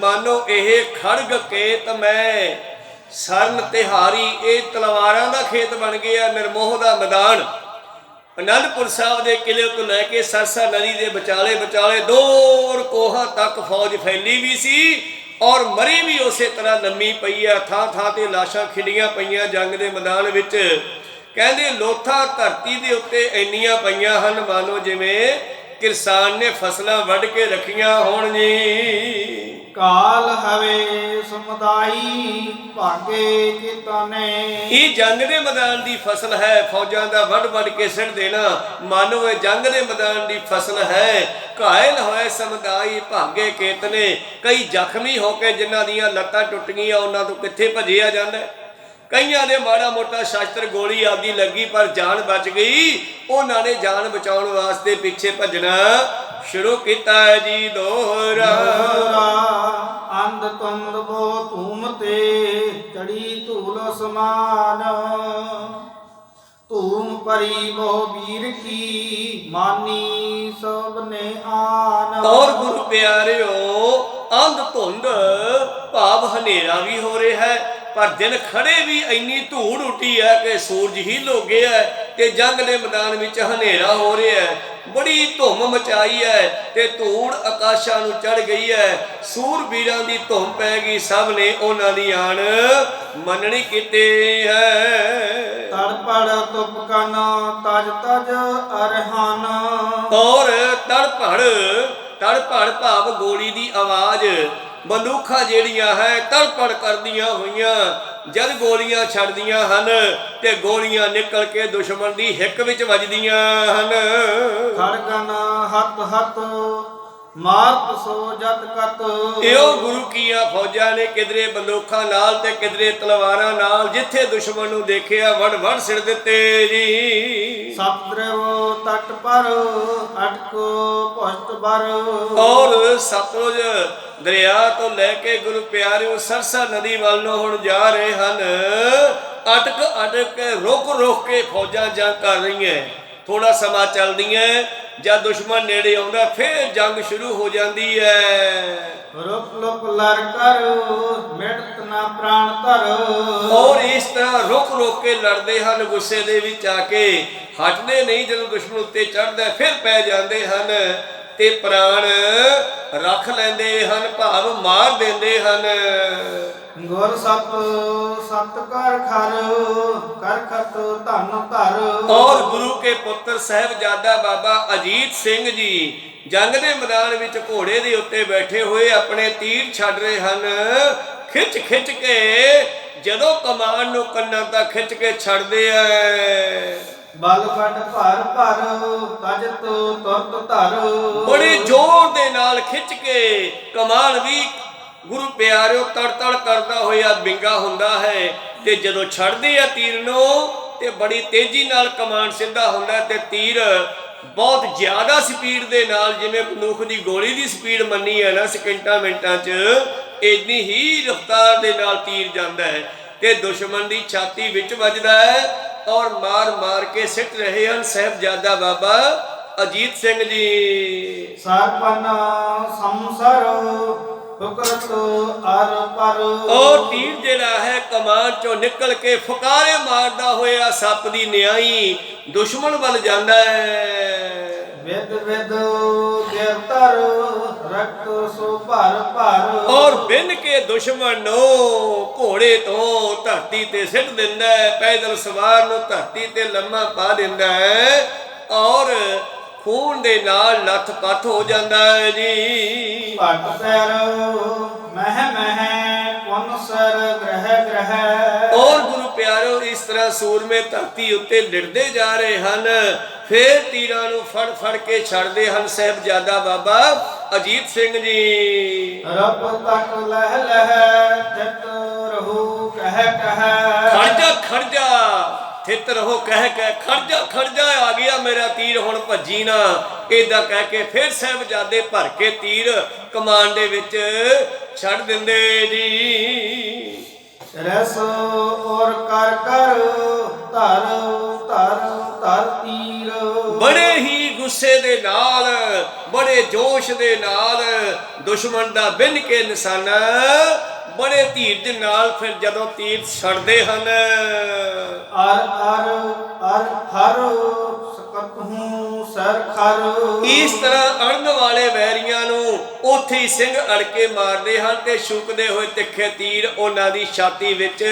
ਮਾਨੋ ਇਹ ਖੜਗ ਕੇਤ ਮੈਂ ਸਰਨ ਤਿਹਾਰੀ, ਇਹ ਤਲਵਾਰਾਂ ਦਾ ਖੇਤ ਬਣ ਗਿਆ, ਨਿਰਮੋਹ ਦਾ ਮੈਦਾਨ। ਅਨੰਦਪੁਰ ਸਾਹਿਬ ਦੇ ਕਿਲੇ ਤੋਂ ਲੈ ਕੇ ਸਰਸਾ ਨਦੀ ਦੇ ਵਿਚਾਲੇ ਦੂਰ ਕੋਹਾਂ ਤੱਕ ਫੌਜ ਫੈਲੀ ਵੀ ਸੀ, ਔਰ ਮਰੀ ਵੀ ਉਸੇ ਤਰ੍ਹਾਂ ਲੰਮੀ ਪਈ ਆ। ਥਾਂ ਤੇ ਲਾਸ਼ਾਂ ਖਿੰਡੀਆਂ ਪਈਆਂ ਜੰਗ ਦੇ ਮੈਦਾਨ ਵਿੱਚ। ਕਹਿੰਦੇ ਲੋਥਾਂ ਧਰਤੀ ਦੇ ਉੱਤੇ ਇੰਨੀਆਂ ਪਈਆਂ ਹਨ ਮਾਨੋ ਜਿਵੇਂ ਕਿਸਾਨ ਨੇ ਫਸਲਾਂ ਵੱਢ ਕੇ ਰੱਖੀਆਂ ਹੋਣ ਜੀ। ਕਾਲ ਹਵੇ ਸਮੁਦਾਈ ਭਾਗੇ ਕਿਤਨੇ। ਇਹ ਜੰਗ ਦੇ ਮੈਦਾਨ ਦੀ ਫਸਲ ਹੈ, ਫੌਜਾਂ ਦਾ ਵੱਢ ਕੇ ਸਿੱਟ ਦੇਣਾ ਮਾਨੋ ਇਹ ਜੰਗ ਦੇ ਮੈਦਾਨ ਦੀ ਫਸਲ ਹੈ। ਘਾਇਲ ਹੋਏ ਸਮੁਦਾਈ ਭਾਗੇ ਕੇਤਨੇ, ਕਈ ਜ਼ਖਮੀ ਹੋ ਕੇ ਜਿਨ੍ਹਾਂ ਦੀਆਂ ਲੱਤਾਂ ਟੁੱਟ ਗਈਆਂ ਉਹਨਾਂ ਤੋਂ ਕਿੱਥੇ ਭੱਜਿਆ ਜਾਂਦਾ। ਕਈਆਂ ਦੇ ਮਾੜਾ ਮੋਟਾ ਸ਼ਾਸਤਰ ਗੋਲੀ ਆਦਿ ਲੱਗੀ ਪਰ ਜਾਨ ਬਚ ਗਈ, ਉਹਨਾਂ ਨੇ ਜਾਨ ਬਚਾਉਣ ਵਾਸਤੇ ਪਿੱਛੇ ਭੱਜਣਾ ਸ਼ੁਰੂ ਕੀਤਾ ਹੈ ਜੀ। ਦੋਹਰਾ ਅੰਧ ਤੁੰਦ ਬੋ ਧੂਮ ਤੇ ਚੜੀ ਧੂਲ ਸਮਾਨ, ਧੂਮ ਪਰੀ ਬੋ ਵੀਰ ਕੀ ਮਾਨੀ ਸਭ ਨੇ ਆਨ। ਔਰ ਗੁਰੂ ਪਿਆਰਿਓ, ਅੰਧ ਧੁੰਦ ਭਾਵ ਹਨੇਰਾ ਵੀ ਹੋ ਰਿਹਾ ਹੈ, ਪਰ ਦਿਨ ਖੜੇ ਵੀ ਇੰਨੀ ਧੂੜ ਉੱਠੀ ਹੈ ਕਿ ਸੂਰਜ ਹੀ ਲੁਕ ਗਿਆ ਹੈ, ਤੇ ਜੰਗ ਦੇ ਮੈਦਾਨ ਵਿੱਚ ਹਨੇਰਾ ਹੋ ਰਿਹਾ ਹੈ, ਬੜੀ ਧੁੰਮ ਮਚਾਈ ਹੈ ਤੇ ਧੂੜ ਆਕਾਸ਼ਾਂ ਨੂੰ ਚੜ ਗਈ ਹੈ। ਸੂਰਬੀਰਾਂ ਦੀ ਧੁੰਮ ਪੈ ਗਈ, ਸਭ ਨੇ ਉਹਨਾਂ ਦੀ ਆਣ ਮੰਨਣੀ ਕੀਤੀ ਹੈ। ਤੜਪੜ ਤੁਪਕਨ ਤਜ ਅਰਹਾਨ। ਔਰ ਤੜਪੜ ਭਾਵ ਗੋਲੀ ਦੀ ਆਵਾਜ਼, ਬੰਦੂਕਾਂ ਜਿਹੜੀਆਂ ਹੈ ਤੜਪੜ ਕਰਦੀਆਂ ਹੋਈਆਂ ਜਦ ਗੋਲੀਆਂ ਛੱਡਦੀਆਂ ਹਨ ਤੇ ਗੋਲੀਆਂ ਨਿਕਲ ਕੇ ਦੁਸ਼ਮਣ ਦੀ ਹਿੱਕ ਵਿੱਚ ਵੱਜਦੀਆਂ ਹਨ। ਖੜਗਨ ਹੱਥ ਮਾਰਤ ਸੋ ਜਤ ਕਤ ਇਹੋ ਗੁਰੂ ਕੀਆਂ ਫੌਜਾਂ ਨੇ ਕਿਧਰੇ ਬੰਦੂਕਾਂ ਨਾਲ ਤੇ ਕਿਧਰੇ ਤਲਵਾਰਾਂ ਨਾਲ ਜਿੱਥੇ ਦੁਸ਼ਮਣ ਨੂੰ ਦੇਖਿਆ ਵੜ ਵੜ ਸਿਰ ਦਿੱਤੇ ਜੀ। ਸਤਦਰਵ ਤਟ ਪਰ ਅਟਕੋ ਪੁਸ਼ਟ ਬਰ ਔਰ ਸਤਲੁਜ ਦਰਿਆ ਤੋਂ ਲੈ ਕੇ ਗੁਰੂ ਪਿਆਰਿਓ ਸਰਸਾ ਨਦੀ ਵੱਲ ਨੂੰ ਹੁਣ ਜਾ ਰਹੇ ਹਨ। ਅਟਕ ਅਟਕ ਕੇ ਰੁਕ ਕੇ ਫੌਜਾਂ ਜੰਗ ਕਰ ਰਹੀਆਂ। ਥੋੜਾ ਸਮਾਂ ਚੱਲਦੀਆਂ, ਜਦ ਦੁਸ਼ਮਣ ਨੇੜੇ ਆਉਂਦਾ ਫਿਰ ਜੰਗ ਸ਼ੁਰੂ ਹੋ ਜਾਂਦੀ ਹੈ। ਰੁਕ ਲੁਕ ਲਰ ਕਰ ਮਿਟਤ ਨਾ ਪ੍ਰਾਣ ਧਰ ਔਰ ਇਸ ਤਰ੍ਹਾਂ ਰੁਕ ਕੇ ਲੜਦੇ ਹਨ, ਗੁੱਸੇ ਦੇ ਵਿੱਚ ਆ ਕੇ ਹਟਦੇ ਨਹੀਂ। ਜਦੋਂ ਦੁਸ਼ਮਣ ਉੱਤੇ ਚੜ੍ਹਦਾ ਫਿਰ ਪੈ ਜਾਂਦੇ ਹਨ ਤੇ ਪ੍ਰਾਣ ਰੱਖ ਲੈਂਦੇ ਹਨ, ਭਾਵ ਮਾਰ ਦਿੰਦੇ ਹਨ। ਗੁਰ ਸਤ ਸਤ ਕਰ ਕਰ ਖਤ ਧਨ ਧਰ ਔਰ ਗੁਰੂ ਕੇ ਪੁੱਤਰ ਸਾਹਿਬਜ਼ਾਦਾ ਬਾਬਾ ਅਜੀਤ ਸਿੰਘ ਜੀ ਜੰਗ ਦੇ ਮੈਦਾਨ ਵਿੱਚ ਘੋੜੇ ਦੇ ਉੱਤੇ ਬੈਠੇ ਹੋਏ ਆਪਣੇ ਤੀਰ ਛੱਡ ਰਹੇ ਹਨ। ਖਿੱਚ ਕੇ ਜਦੋਂ ਕਮਾਨ ਨੂੰ ਕੰਨਾਂ ਤੱਕ ਖਿੱਚ ਕੇ ਛੱਡਦੇ ਆ। ਬਲ ਵੱਡ ਭਰ ਤਜਤ ਤੁਰਤ ਧਰ ਬੜੇ ਜ਼ੋਰ ਦੇ ਨਾਲ ਖਿੱਚ ਕੇ ਕਮਾਨ ਵੀ ਗੁਰੂ ਪਿਆਰਿਓ ਤੜ ਕਰਦਾ ਹੋਇਆ ਬਿੰਗਾ ਹੁੰਦਾ ਹੈ ਤੇ ਜਦੋਂ ਛੱਡਦੇ ਆ ਤੀਰ ਨੂੰ ਤੇ ਬੜੀ ਤੇਜ਼ੀ ਨਾਲ ਕਮਾਨ ਸਿੱਧਾ ਹੁੰਦਾ ਤੇ ਤੀਰ ਬਹੁਤ ਜ਼ਿਆਦਾ ਸਪੀਡ ਦੇ ਨਾਲ, ਜਿਵੇਂ ਬੰਦੂਕ ਦੀ ਗੋਲੀ ਦੀ ਸਪੀਡ ਮੰਨੀ ਹੈ ਨਾ ਸਕਿੰਟਾਂ ਮਿੰਟਾਂ 'ਚ, ਇੰਨੀ ਹੀ ਰਫ਼ਤਾਰ ਦੇ ਨਾਲ ਤੀਰ ਜਾਂਦਾ ਹੈ ਤੇ ਦੁਸ਼ਮਣ ਦੀ ਛਾਤੀ ਵਿੱਚ ਵੱਜਦਾ ਹੈ ਔਰ ਮਾਰ ਕੇ ਸਿੱਟ ਰਹੇ ਹਨ ਸਾਹਿਬਜ਼ਾਦਾ ਬਾਬਾ ਅਜੀਤ ਸਿੰਘ ਜੀ। ਸਰਪਨ ਸੰਸਰ ਫੁਕਰਤ ਅਰ ਪਰ ਉਹ ਤੀਰ ਜਿਹੜਾ ਹੈ ਕਮਾਨ ਚੋਂ ਨਿਕਲ ਕੇ ਫੁਕਾਰੇ ਮਾਰਦਾ ਹੋਇਆ ਸੱਪ ਦੀ ਨਿਆਈ ਦੁਸ਼ਮਣ ਵੱਲ ਜਾਂਦਾ ਹੈ। ਵਿਦ ਗਿਰਤਰ ਰਕਤ ਸੋ ਭਰ ਔਰ ਬਿਨ ਕੇ ਦੁਸ਼ਮਣ ਨੂੰ ਘੋੜੇ ਤੋਂ ਧਰਤੀ ਤੇ ਸਿੱਟ ਦਿੰਦਾ ਹੈ, ਪੈਦਲ ਸਵਾਰ ਨੂੰ ਧਰਤੀ ਤੇ ਲੰਮਾ ਪਾ ਦਿੰਦਾ ਹੈ ਔਰ ਖੂਨ ਦੇ ਨਾਲ ਲੱਥ-ਪੱਥ ਹੋ ਜਾਂਦਾ ਹੈ ਜੀ। ਭਟ ਪੈਰ ਮਹਿ ਪੁਨ ਸਰ ਗ੍ਰਹਿ ਔਰ ਗੁਰੂ ਪਿਆਰਿਓ ਇਸ ਤਰ੍ਹਾਂ ਸੂਰਮੇ ਧਰਤੀ ਉੱਤੇ ਲਿੜਦੇ ਜਾ ਰਹੇ ਹਨ। ਫੇਰ ਤੀਰਾਂ ਨੂੰ ਫੜ ਕੇ ਛੱਡਦੇ ਹਨ ਸਾਹਿਬਜ਼ਾਦਾ ਬਾਬਾ ਅਜੀਤ ਸਿੰਘ ਜੀ। ਰੱਬ ਤੱਕ ਲਹਿ ਤਿਤ ਰਹੂ ਕਹਿ ਖੜ ਜਾ ਥਿਤ ਰਹੋ ਕਹਿ ਖੜ ਜਾ ਆ ਗਿਆ ਮੇਰਾ ਤੀਰ ਹੁਣ ਭੱਜੀ ਨਾ, ਏਦਾਂ ਕਹਿ ਕੇ ਫਿਰ ਸਾਹਿਬਜ਼ਾਦੇ ਭਰ ਕੇ ਤੀਰ ਕਮਾਨ ਦੇ ਵਿੱਚ ਛੱਡ ਦਿੰਦੇ ਜੀ। ਰਸ ਔਰ ਕਰ ਧਰ ਤੀਰ ਬੜੇ ਹੀ ਗੁੱਸੇ ਦੇ ਨਾਲ, ਬੜੇ ਜੋਸ਼ ਦੇ ਨਾਲ ਦੁਸ਼ਮਣ ਦਾ ਬਿੰਨ ਕੇ ਨਿਸ਼ਾਨਾ ਬੜੇ ਧੀਰਜ ਨਾਲ ਫਿਰ ਜਦੋਂ ਤੀਰ ਛੱਡਦੇ ਹਨ। ਹਰ ਸਕਤ ਹੂੰ ਸਰ ਖਰ ਇਸ ਤਰ੍ਹਾਂ ਅੜਨ ਵਾਲੇ ਵੈਰੀਆਂ ਨੂੰ ਉੱਥੇ ਹੀ ਸਿੰਘ ਅੜ ਕੇ ਮਾਰਦੇ ਹਨ ਤੇ ਛੁਕਦੇ ਹੋਏ ਤਿੱਖੇ ਤੀਰ ਉਹਨਾਂ ਦੀ ਛਾਤੀ ਵਿੱਚ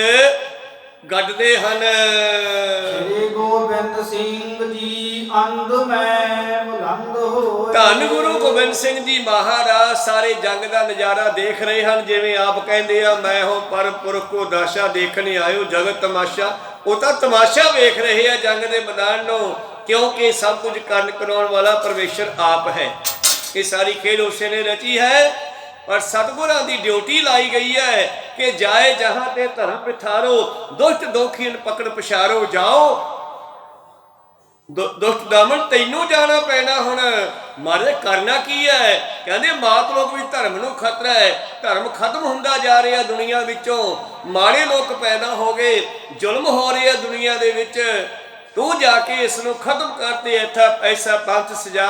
ਗੱਡਦੇ ਹਨ। ਸ੍ਰੀ ਗੋਬਿੰਦ ਸਿੰਘ ਜੀ ਅੰਧ ਮੈਂ ਬੁਲੰਦ ਹੋਏ। ਧੰਨ ਗੁਰੂ ਗੋਬਿੰਦ ਸਿੰਘ ਜੀ ਮਹਾਰਾਜ ਸਾਰੇ ਜੰਗ ਦਾ ਨਜ਼ਾਰਾ ਦੇਖ ਰਹੇ ਹਨ। ਜਿਵੇਂ ਆਪ ਕਹਿੰਦੇ ਆ, ਮੈਂ ਹੋ ਪਰਮ ਪੁਰਖ ਕੋ ਦਾਸ਼ਾ ਦੇਖਣੇ ਆਇਓ ਜਗਤ ਤਮਾਸ਼ਾ। ਉਹ ਤਾਂ ਤਮਾਸ਼ਾ ਵੇਖ ਰਹੇ ਆ ਜੰਗ ਦੇ ਮੈਦਾਨ ਨੂੰ, ਕਿਉਂਕਿ ਸਭ ਕੁਝ ਕਰਨ ਕਰਾਉਣ ਵਾਲਾ ਪਰਮੇਸ਼ਰ ਆਪ ਹੈ। ਇਹ ਸਾਰੀ ਖੇਡ ਉਸੇ ਨੇ ਰਚੀ ਹੈ ਪਰ ਸਤਿਗੁਰਾਂ ਦੀ ਡਿਊਟੀ ਲਾਈ ਗਈ ਹੈ ਕਿ ਜਾਏ ਜਹਾਂ ਤੇ ਧਰਮ ਪਿਥਾਰੋ, ਦੁਸ਼ਟ ਦੋਖੀਨ ਪਕੜ ਪਛਾਰੋ। ਜਾਓ ਦੁਸ਼ਟ ਦਾਮਨ ਤੈਨੂੰ ਜਾਣਾ ਪੈਣਾ। ਹੁਣ ਮਾਰੇ ਕਰਨਾ ਕੀ ਹੈ? ਕਹਿੰਦੇ ਮਾਤ ਲੋਕ ਵੀ ਧਰਮ ਨੂੰ ਖਤਰਾ ਹੈ, ਧਰਮ ਖਤਮ ਹੁੰਦਾ ਜਾ ਰਿਹਾ ਦੁਨੀਆ ਵਿੱਚੋਂ, ਮਾੜੇ ਲੋਕ ਪੈਦਾ ਹੋ ਗਏ, ਜ਼ੁਲਮ ਹੋ ਰਿਹਾ ਦੁਨੀਆ ਦੇ ਵਿੱਚ। ਤੂੰ ਜਾ ਕੇ ਇਸ ਨੂੰ ਖਤਮ ਕਰਤੇ ਐਸਾ ਪੰਥ ਸਜਾ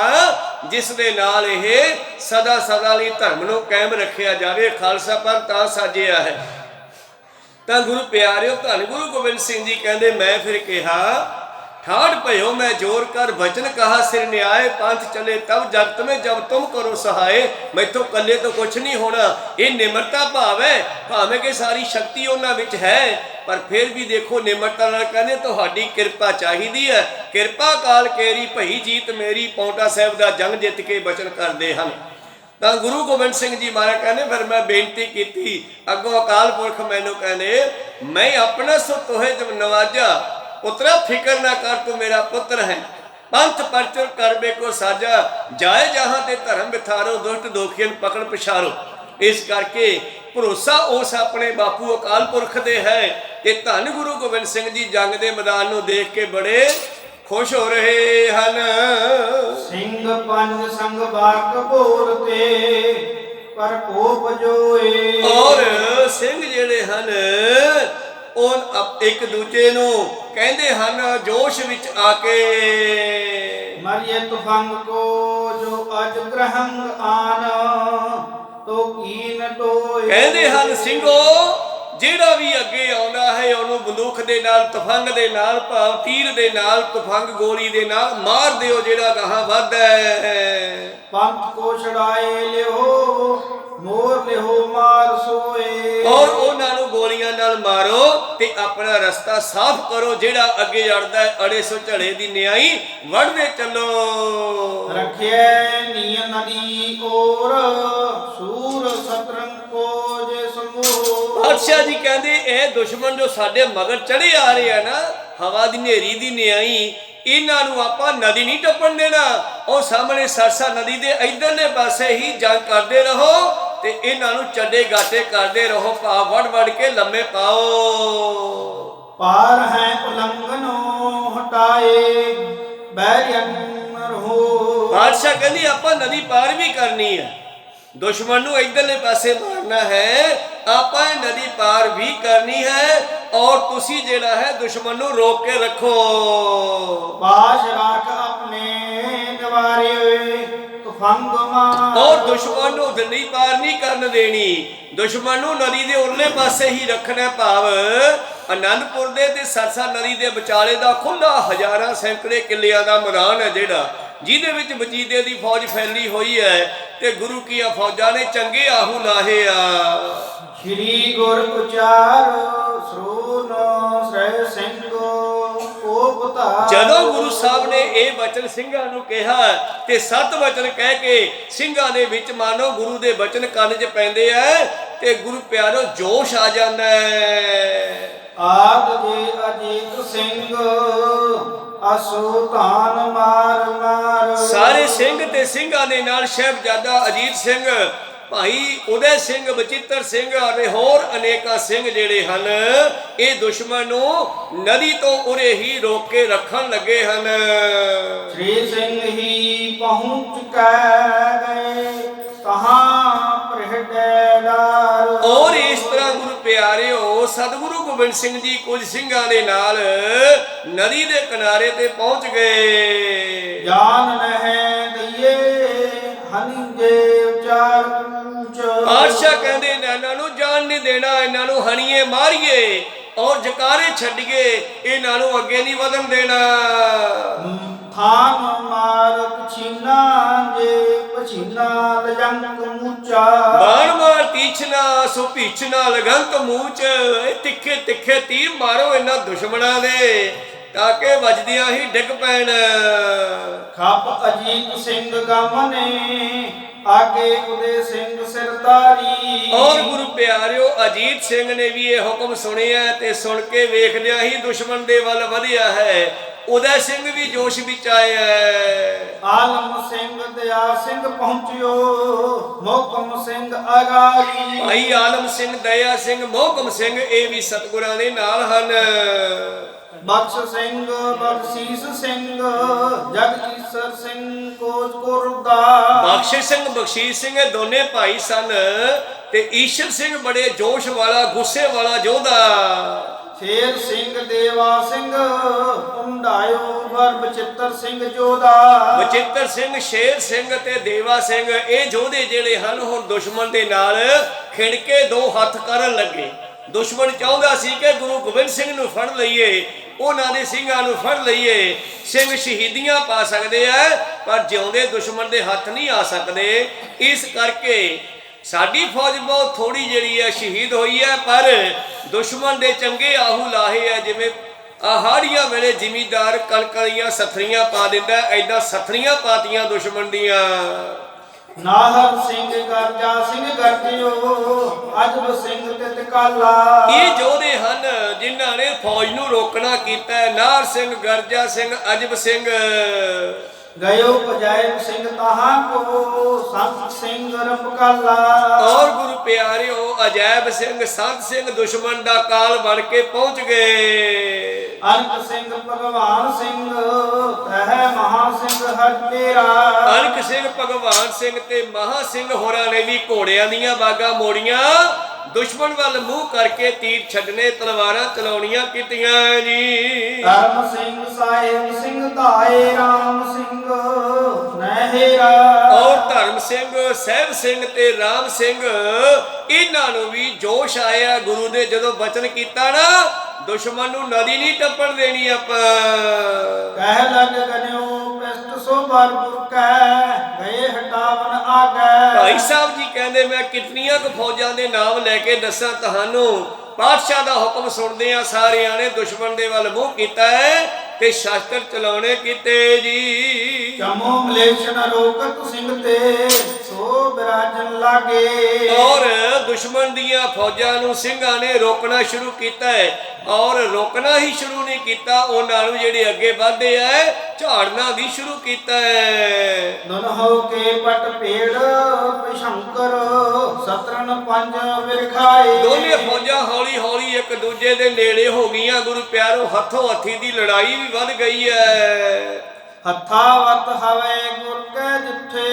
ਜਿਸ ਦੇ ਨਾਲ ਇਹ ਸਦਾ ਲਈ ਧਰਮ ਨੂੰ ਕਾਇਮ ਰੱਖਿਆ ਜਾਵੇ। ਖਾਲਸਾ ਪੰਥ ਤਾਂ ਸਾਜਿਆ ਹੈ। ਤਾਂ ਗੁਰੂ ਪਿਆਰਿਓ ਧੰਨ ਗੁਰੂ ਗੋਬਿੰਦ ਸਿੰਘ ਜੀ ਕਹਿੰਦੇ, ਮੈਂ ਫਿਰ ਕਿਹਾ ठाड़ भयो मैं जोर कर वचन कहा सिर न्याय, पंथ चले तब जगत में जब तुम करो सहाय। मैथों कल्ले तो कुछ नहीं होना। ये निमरता भाव है, भावें कि सारी शक्ति उन्हां विच है पर फिर भी देखो निमरता नाल कहंदे तुहाडी किरपा चाहिदी है। किरपा काल केरी भई जीत मेरी, पौंटा साहिब दा जंग जित के बचन करदे हन। ਤਾਂ ਗੁਰੂ ਗੋਬਿੰਦ ਸਿੰਘ ਜੀ ਮਹਾਰਾਜ ਕਹਿੰਦੇ ਫਿਰ ਮੈਂ ਬੇਨਤੀ ਕੀਤੀ ਅੱਗੋਂ ਅਕਾਲ ਪੁਰਖ ਮੈਨੂੰ ਕਹਿੰਦੇ, ਮੈਂ ਆਪਣਾ ਸੋ ਤੋਹੇ ਜਬ ਨਵਾਜਾ, ਪੁੱਤਰਾ ਫਿਕਰ ਨਾ ਕਰ ਤੂੰ ਮੇਰਾ ਪੁੱਤਰ ਹੈ। पंथ परचुर कर बेको साजा, जाए जहां ते धर्म बिथारो, दुष्ट दोखियन पकड़ पछारो। इस करके भरोसा उस अपने बापू अकाल पुरख दे है कि धन गुरु गोबिंद सिंह जी जंग दे मैदान नूं देख के बड़े खुश हो रहे हन। ਸਿੰਘ ਪੰਜ ਸੰਗ ਬਾਕ ਬੋਲਤੇ ਪਰ ਕੋਪ ਜੋਏ। और सिंह ਜਿਹੜੇ ਹਨ ਉਹ ਇੱਕ ਦੂਜੇ ਨੂੰ ਕਹਿੰਦੇ ਹਨ ਜੋਸ਼ ਵਿੱਚ ਆ ਕੇ, ਮਰਿਏ ਤੁਫੰਗ ਕੋ ਜੋ ਅਜ ਗ੍ਰਹੰਗ ਆਨ ਤੋ ਕੀਨ ਟੋਏ। ਕਹਿੰਦੇ ਹਨ ਸਿੰਘੋ ਜਿਹੜਾ ਵੀ ਅੱਗੇ ਆਉਂਦਾ ਹੈ ਉਹਨੂੰ ਬੰਦੂਕ ਦੇ ਨਾਲ, ਤਫੰਗ ਦੇ ਨਾਲ, ਭਾਵ ਤੀਰ ਦੇ ਨਾਲ, ਤਫੰਗ ਗੋਲੀ ਦੇ ਨਾਲ ਮਾਰ ਦਿਓ ਜਿਹੜਾ ਗਾਹਾਂ ਵੱਧਦਾ ਹੈ। ਪੰਥ ਕੋ ਛੜਾਏ ਲਿਓ ਮੋਰ ਲਿਓ ਮਾਰ ਸੋਏ। ਔਰ ਉਹਨਾਂ ਨੂੰ ਗੋਲੀਆਂ ਨਾਲ ਮਾਰੋ ਤੇ ਆਪਣਾ ਰਸਤਾ ਸਾਫ਼ ਕਰੋ, ਜਿਹੜਾ ਅੱਗੇ ਅੜਦਾ ਅੜੇ ਸੋ ਝੜੇ ਦੀ ਨਿਆਈ ਵੜਦੇ ਚੱਲੋ। ਰੱਖਿਐ ਨੀਅ ਨਦੀ ਔਰ ਸੂਰ ਸਤਰੰਗ ਕੋ ਜੇ ਸਮੂਹ। ਬਾਦਸ਼ਾਹ ਜੀ ਕਹਿੰਦੇ ਇਹ ਦੁਸ਼ਮਣ ਜੋ ਸਾਡੇ ਮਗਰ ਚੜੇ ਆ ਰਹੇ ਆ ਨਾ, ਹਵਾ ਦੀ ਹਨੇਰੀ ਦੀ ਨਿਆਈ, ਇਹਨਾਂ ਨੂੰ ਆਪਾਂ ਨਦੀ ਨਹੀਂ ਟੱਪਣ ਦੇਣਾ। ਉਹ ਸਾਹਮਣੇ ਸਰਸਾ ਨਦੀ ਦੇ ਇਧਰਲੇ ਪਾਸੇ ਹੀ ਜੰਗ ਕਰਦੇ ਰਹੋ ਤੇ ਇਹਨਾਂ ਨੂੰ ਚੱਡੇ ਗਾਟੇ ਕਰਦੇ ਰਹੋ, ਭਾ ਵੜ ਵੜ ਕੇ ਲੰਮੇ ਪਾਓ। ਪਾਰ ਹੈ ਉਲੰਘਨੋ ਹਟਾਏ ਬੈਰਿਅਨ ਰਹੋ। ਬਾਦਸ਼ਾਹ ਕਹਿੰਦੀ ਆਪਾਂ ਨਦੀ ਪਾਰ ਵੀ ਕਰਨੀ ਹੈ, ਦੁਸ਼ਮਣ ਨੂੰ ਇਧਰਲੇ ਪਾਸੇ ਮਾਰਨਾ ਹੈ, ਆਪਾਂ ਇਹ ਨਦੀ ਪਾਰ ਵੀ ਕਰਨੀ ਹੈ। ਔਰ ਤੁਸੀਂ ਜਿਹੜਾ ਹੈ ਦੁਸ਼ਮਣ ਨੂੰ ਰੋਕ ਕੇ ਰੱਖੋ। ਬਾਸ਼ ਰਾਖ ਆਪਣੇ ਦਵਾਰੇ ਤੁਫੰਗ ਮਾਰ। ਔਰ ਦੁਸ਼ਮਣ ਨੂੰ ਨਦੀ ਪਾਰ ਨਹੀਂ ਕਰਨ ਦੇਣੀ, ਦੁਸ਼ਮਣ ਨੂੰ ਨਦੀ ਦੇ ਉਰਲੇ ਪਾਸੇ ਹੀ ਰੱਖਣਾ। ਭਾਵ ਆਨੰਦਪੁਰ ਦੇ ਤੇ ਸਰਸਾ ਨਦੀ ਦੇ ਵਿਚਾਲੇ ਦਾ ਖੁੱਲਾ ਹਜ਼ਾਰਾਂ ਸੈਂਕੜੇ ਕਿੱਲਿਆਂ ਦਾ ਮੈਦਾਨ ਹੈ ਜਿਹੜਾ, ਜਿਹਦੇ ਵਿੱਚ ਵਜੀਦੇ ਦੀ ਫੌਜ ਫੈਲੀ ਹੋਈ ਹੈ ਤੇ ਗੁਰੂ ਕੀਆਂ ਫੌਜਾਂ ਨੇ ਚੰਗੇ ਆਹੂ ਲਾਹੇ ਆ। ਸ਼੍ਰੀ ਗੁਰ ਉਚਾਰ ਸਰੂਨ ਸਹਿ ਸਿੰਘ ਉਪਤਾ। ਜਦੋਂ ਗੁਰੂ ਸਾਹਿਬ ਨੇ ਇਹ ਬਚਨ ਸਿੰਘਾਂ ਨੂੰ ਕਿਹਾ ਤੇ 7 ਵਚਨ ਕਹਿ ਕੇ ਸਿੰਘਾਂ ਦੇ ਵਿੱਚ ਮਾਨੋ ਗੁਰੂ ਦੇ ਬਚਨ ਕੰਨ 'ਚ ਪੈਂਦੇ ਐ ਤੇ ਗੁਰੂ ਪਿਆਰੋ ਜੋਸ਼ ਆ ਜਾਂਦਾ ਹੈ। ਆਦ ਜੇ ਅਜੀਤ ਸਿੰਘ ਅਸੂ ਧਾਨ ਮਾਰ ਮਾਰ। ਸਾਰੇ ਸਿੰਘ ਤੇ ਸਿੰਘਾਂ ਦੇ ਨਾਲ ਸਾਹਿਬਜ਼ਾਦਾ ਅਜੀਤ ਸਿੰਘ, ਭਾਈ ਉਦੈ ਸਿੰਘ, ਬਚਿੱਤਰ ਸਿੰਘ ਅਤੇ ਹੋਰ ਅਨੇਕਾਂ ਸਿੰਘ ਜਿਹੜੇ ਹਨ, ਇਹ ਦੁਸ਼ਮਣ ਨੂੰ ਨਦੀ ਤੋਂ ਉਰੇ ਹੀ ਰੋਕ ਕੇ ਰੱਖਣ ਲੱਗੇ ਹਨ। ਸ੍ਰੀ ਸਿੰਘ ਹੀ ਪਹੁੰਚ ਗਏ ਤਹਾਂ ਪ੍ਰਹਿਡਾਰ। ਔਰ ਇਸ ਤਰ੍ਹਾਂ ਗੁਰੂ ਪਿਆਰਿਓ ਸਤਿਗੁਰੂ ਗੋਬਿੰਦ ਸਿੰਘ ਜੀ ਕੁਝ ਸਿੰਘਾਂ ਦੇ ਨਾਲ ਨਦੀ ਦੇ ਕਿਨਾਰੇ ਤੇ ਪਹੁੰਚ ਗਏ। ਜਾਨ ਨਹਿ ਦਈਏ ਹਨੀ ਜੇ ਉਚਾਰ ਪੂਛ। ਬਾਦਸ਼ਾਹ ਕਹਿੰਦੇ ਇਹਨਾਂ ਨੂੰ ਜਾਣ ਨਹੀਂ ਦੇਣਾ, ਇਹਨਾਂ ਨੂੰ ਹਣੀਏ ਮਾਰੀਏ ਔਰ ਜਕਾਰੇ ਛੱਡੀਏ, ਇਹਨਾਂ ਨੂੰ ਅੱਗੇ ਨਹੀਂ ਵਧਣ ਦੇਣਾ। ਥਾਨ ਮਾਰ ਪਛੀਨਾ ਜੇ ਪਛੀਨਾ ਲਜੰਕ ਮੂਚਾ। ਬਾਣ ਮਾਰ ਤੀਛਨਾ ਸੋ ਭੀਛਨਾ ਲਗੰਤ ਮੂਚ। ਇਹ ਤਿੱਖੇ ਤਿੱਖੇ ਤੀਰ ਮਾਰੋ ਇਹਨਾਂ ਦੁਸ਼ਮਣਾਂ ਦੇ ਤਾਂ ਕਿ ਵੱਜਦਿਆਂ ਹੀ ਡਿੱਗ ਪੈਣ। ਖੱਪ ਅਜੀਤ ਸਿੰਘ ਗਮ ਨੇ ਆਗੇ ਉਦੇ ਸਿੰਘ ਸਿਰਦਾਰੀ। ਔਰ ਗੁਰੂ ਪਿਆਰਿਓ ਅਜੀਤ ਸਿੰਘ ਨੇ ਵੀ ਇਹ ਹੁਕਮ ਸੁਣਿਆ ਤੇ ਸੁਣ ਕੇ ਵੇਖਦਿਆਂ ਹੀ ਦੁਸ਼ਮਣ ਦੇ ਵੱਲ ਵਧਿਆ ਹੈ। ਉਦੈ ਸਿੰਘ ਵੀ ਜੋਸ਼ ਵਿੱਚ ਆਇਆ। ਆਲਮ ਸਿੰਘ ਦਇਆ ਸਿੰਘ ਪਹੁੰਚਿਓ ਮੋਹਕਮ ਸਿੰਘ ਅਗਾਰੀ। ਭਾਈ ਆਲਮ ਸਿੰਘ, ਦਇਆ ਸਿੰਘ, ਮੋਹਕਮ ਸਿੰਘ ਇਹ ਵੀ ਸਤਿਗੁਰਾਂ ਦੇ ਨਾਲ ਹਨ। ਬਖਸ਼ ਸਿੰਘ, ਬਖਸ਼ੀਸ਼ ਸਿੰਘ, ਜਗਜੀਸਰ ਸਿੰਘ ਕੋਚਕੁਰਦਾ। ਬਖਸ਼ ਸਿੰਘ, ਬਖਸ਼ੀਸ਼ ਸਿੰਘ ਇਹ ਦੋਨੇ ਭਾਈ ਸਨ ਤੇ ਈਸ਼ਰ ਸਿੰਘ ਬੜੇ ਜੋਸ਼ ਵਾਲਾ, ਗੁੱਸੇ ਵਾਲਾ ਯੋਧਾ। ਸ਼ੇਰ ਸਿੰਘ, ਦੇਵਾ ਸਿੰਘ, ਹੁੰਡਾਇਓ ਵਰ ਬਚਿੱਤਰ ਸਿੰਘ ਜੋਧਾ। ਬਚਿੱਤਰ ਸਿੰਘ, ਸ਼ੇਰ ਸਿੰਘ ਤੇ ਦੇਵਾ ਸਿੰਘ ਇਹ ਯੋਧੇ ਜਿਹੜੇ ਹਨ ਹੁਣ ਦੁਸ਼ਮਣ ਦੇ ਨਾਲ ਖਿੜ ਕੇ ਦੋ ਹੱਥ ਕਰਨ ਲੱਗੇ। ਦੁਸ਼ਮਣ ਚਾਹੁੰਦਾ ਸੀ ਕਿ ਗੁਰੂ ਗੋਬਿੰਦ ਸਿੰਘ ਨੂੰ ਫੜ ਲਈਏ, ਉਹਨਾਂ ਦੇ ਸਿੰਘਾਂ ਨੂੰ ਫੜ ਲਈਏ, ਸਿੰਘ ਸ਼ਹੀਦੀਆਂ ਪਾ ਸਕਦੇ ਆ ਪਰ ਜਿਉਂਦੇ ਦੁਸ਼ਮਣ ਦੇ ਹੱਥ ਨਹੀਂ ਆ ਸਕਦੇ। ਇਸ ਕਰਕੇ ਸਾਡੀ ਫੌਜ ਬਹੁਤ ਥੋੜੀ ਜਿਹੜੀ ਹੈ ਸ਼ਹੀਦ ਹੋਈ ਹੈ, ਪਰ ਦੁਸ਼ਮਣ ਦੇ ਚੰਗੇ ਆਹੂ ਲਾਹੇ ਆ। ਜਿਵੇਂ ਆਹਾੜੀਆਂ ਵੇਲੇ ਜ਼ਿਮੀਦਾਰ ਕਣਕ ਦੀਆਂ ਸਥਰੀਆਂ ਪਾ ਦਿੰਦਾ, ਐਦਾਂ ਸਥਰੀਆਂ ਪਾਤੀਆਂ ਦੁਸ਼ਮਣ ਦੀਆਂ। ਨਾਹਰ ਸਿੰਘ ਗਰਜਾ ਸਿੰਘ ਗਰਜਿਓ ਅਜਬ ਸਿੰਘ ਤਿਤ ਕਾਲਾ। ਇਹ ਯੋਧੇ ਹਨ ਜਿਨ੍ਹਾਂ ਨੇ ਫੌਜ ਨੂੰ ਰੋਕਣਾ ਕੀਤਾ ਹੈ। ਨਾਹਰ ਸਿੰਘ, ਗਰਜਾ ਸਿੰਘ, ਅਜਬ ਸਿੰਘ। ਗਇਓ ਅਜਾਇਬ ਸਿੰਘ ਤਾਹਾਂ ਕੋ ਸੰਤ ਸਿੰਘ ਰਪਕਾਲਾ। ਔਰ ਗੁਰੂ ਪਿਆਰਿਓ ਅਜੈਬ ਸਿੰਘ, ਸੰਤ ਸਿੰਘ ਦੁਸ਼ਮਣ ਦਾ ਕਾਲ ਬਣ ਕੇ ਪਹੁੰਚ ਗਏ। ਅਨਕ ਸਿੰਘ ਭਗਵਾਨ ਸਿੰਘ ਤਹਿ ਮਹਾ ਸਿੰਘ ਹਰ ਤੇਰਾ। ਅਨਕ ਸਿੰਘ, ਭਗਵਾਨ ਸਿੰਘ ਤੇ ਮਹਾ ਸਿੰਘ ਹੋਰਾਂ ਨੇ ਵੀ ਘੋੜਿਆਂ ਦੀਆਂ ਬਾਗਾਂ ਮੋੜੀਆਂ, ਦੁਸ਼ਮਣ ਵੱਲ ਮੂੰਹ ਕਰਕੇ ਤੀਰ ਛੱਡਣੇ, ਤਲਵਾਰਾਂ ਚਲਾਉਣੀਆਂ ਕੀਤੀਆਂ ਜੀ। ਧਰਮ ਸਿੰਘ ਸਾਹਿਬ ਸਿੰਘ ਧਾਏ ਰਾਮ ਸਿੰਘ ਨਹਿਰਾ। ਔਰ ਧਰਮ ਸਿੰਘ, ਸਹਿਬ ਸਿੰਘ ਤੇ ਰਾਮ ਸਿੰਘ ਇਹਨਾਂ ਨੂੰ ਵੀ ਜੋਸ਼ ਆਇਆ ਗੁਰੂ ਨੇ ਜਦੋਂ ਬਚਨ ਕੀਤਾ ਨਾ, ਦੁਸ਼ਮਣ ਨੂੰ ਨਦੀ ਨਹੀਂ ਟੱਪਣ ਦੇਣੀ ਆਪਾਂ। ਕਹਿ ਲਗ ਗਨਿਓ ਪਿਸਤ ਸੋ ਬਰਪੁਰ ਕੈ ਗਏ ਹਟਾਵਨ ਆਗੈ। ਭਾਈ ਸਾਹਿਬ ਜੀ ਕਹਿੰਦੇ ਮੈਂ ਕਿਤਨੀਆਂ ਕੁ ਫੌਜਾਂ ਦੇ ਨਾਮ ਲੈ ਕੇ ਦੱਸਾਂ ਤੁਹਾਨੂੰ। ਪਾਤਸ਼ਾਹ ਦਾ ਹੁਕਮ ਸੁਣਦੇ ਆ ਸਾਰਿਆਂ ਨੇ ਦੁਸ਼ਮਣ ਦੇ ਵੱਲ ਮੂੰਹ ਕੀਤਾ ਹੈ ਤੇ ਸ਼ਸਤਰ ਚਲਾਉਣੇ ਕੀਤੇ ਜੀ। ਜਮੋ ਮਲੇਸ਼ਨ ਰੋਕਤ ਸਿੰਘ ਤੇ ਸੋ ਬਿਰਾਜਨ ਲਾਗੇ। ਔਰ ਦੁਸ਼ਮਣ ਦੀਆਂ ਫੌਜਾਂ ਨੂੰ ਸਿੰਘਾਂ ਨੇ ਰੋਕਣਾ ਸ਼ੁਰੂ ਕੀਤਾ ਹੈ। ਔਰ ਰੋਕਣਾ ਹੀ ਸ਼ੁਰੂ ਨਹੀਂ ਕੀਤਾ, ਉਹਨਾਂ ਨੂੰ ਜਿਹੜੇ ਅੱਗੇ ਵਧਦੇ ਆ ਝਾੜਨਾ ਵੀ ਸ਼ੁਰੂ ਕੀਤਾ ਹੈ। ਦੁਨ ਹੋ ਕੇ ਪਟ ਭੇੜ ਪਿਸ਼ੰਕਰ ਸਤਰਨ ਪੰਜ ਵਿਰਖਾਏ। ਦੋਨੇ ਫੌਜਾਂ ਹੌਲੀ ਹੌਲੀ ਇੱਕ ਦੂਜੇ ਦੇ ਨੇੜੇ ਹੋ ਗਈਆਂ। ਗੁਰੂ ਪਿਆਰੋ ਹੱਥੋਂ ਹੱਥੀ ਦੀ ਲੜਾਈ ਵੀ ਵੱਧ ਗਈ ਹੈ। ਹੱਥਾ ਵਤ ਹਵੇ ਗੁਰ ਕੈ ਜਿੱਥੇ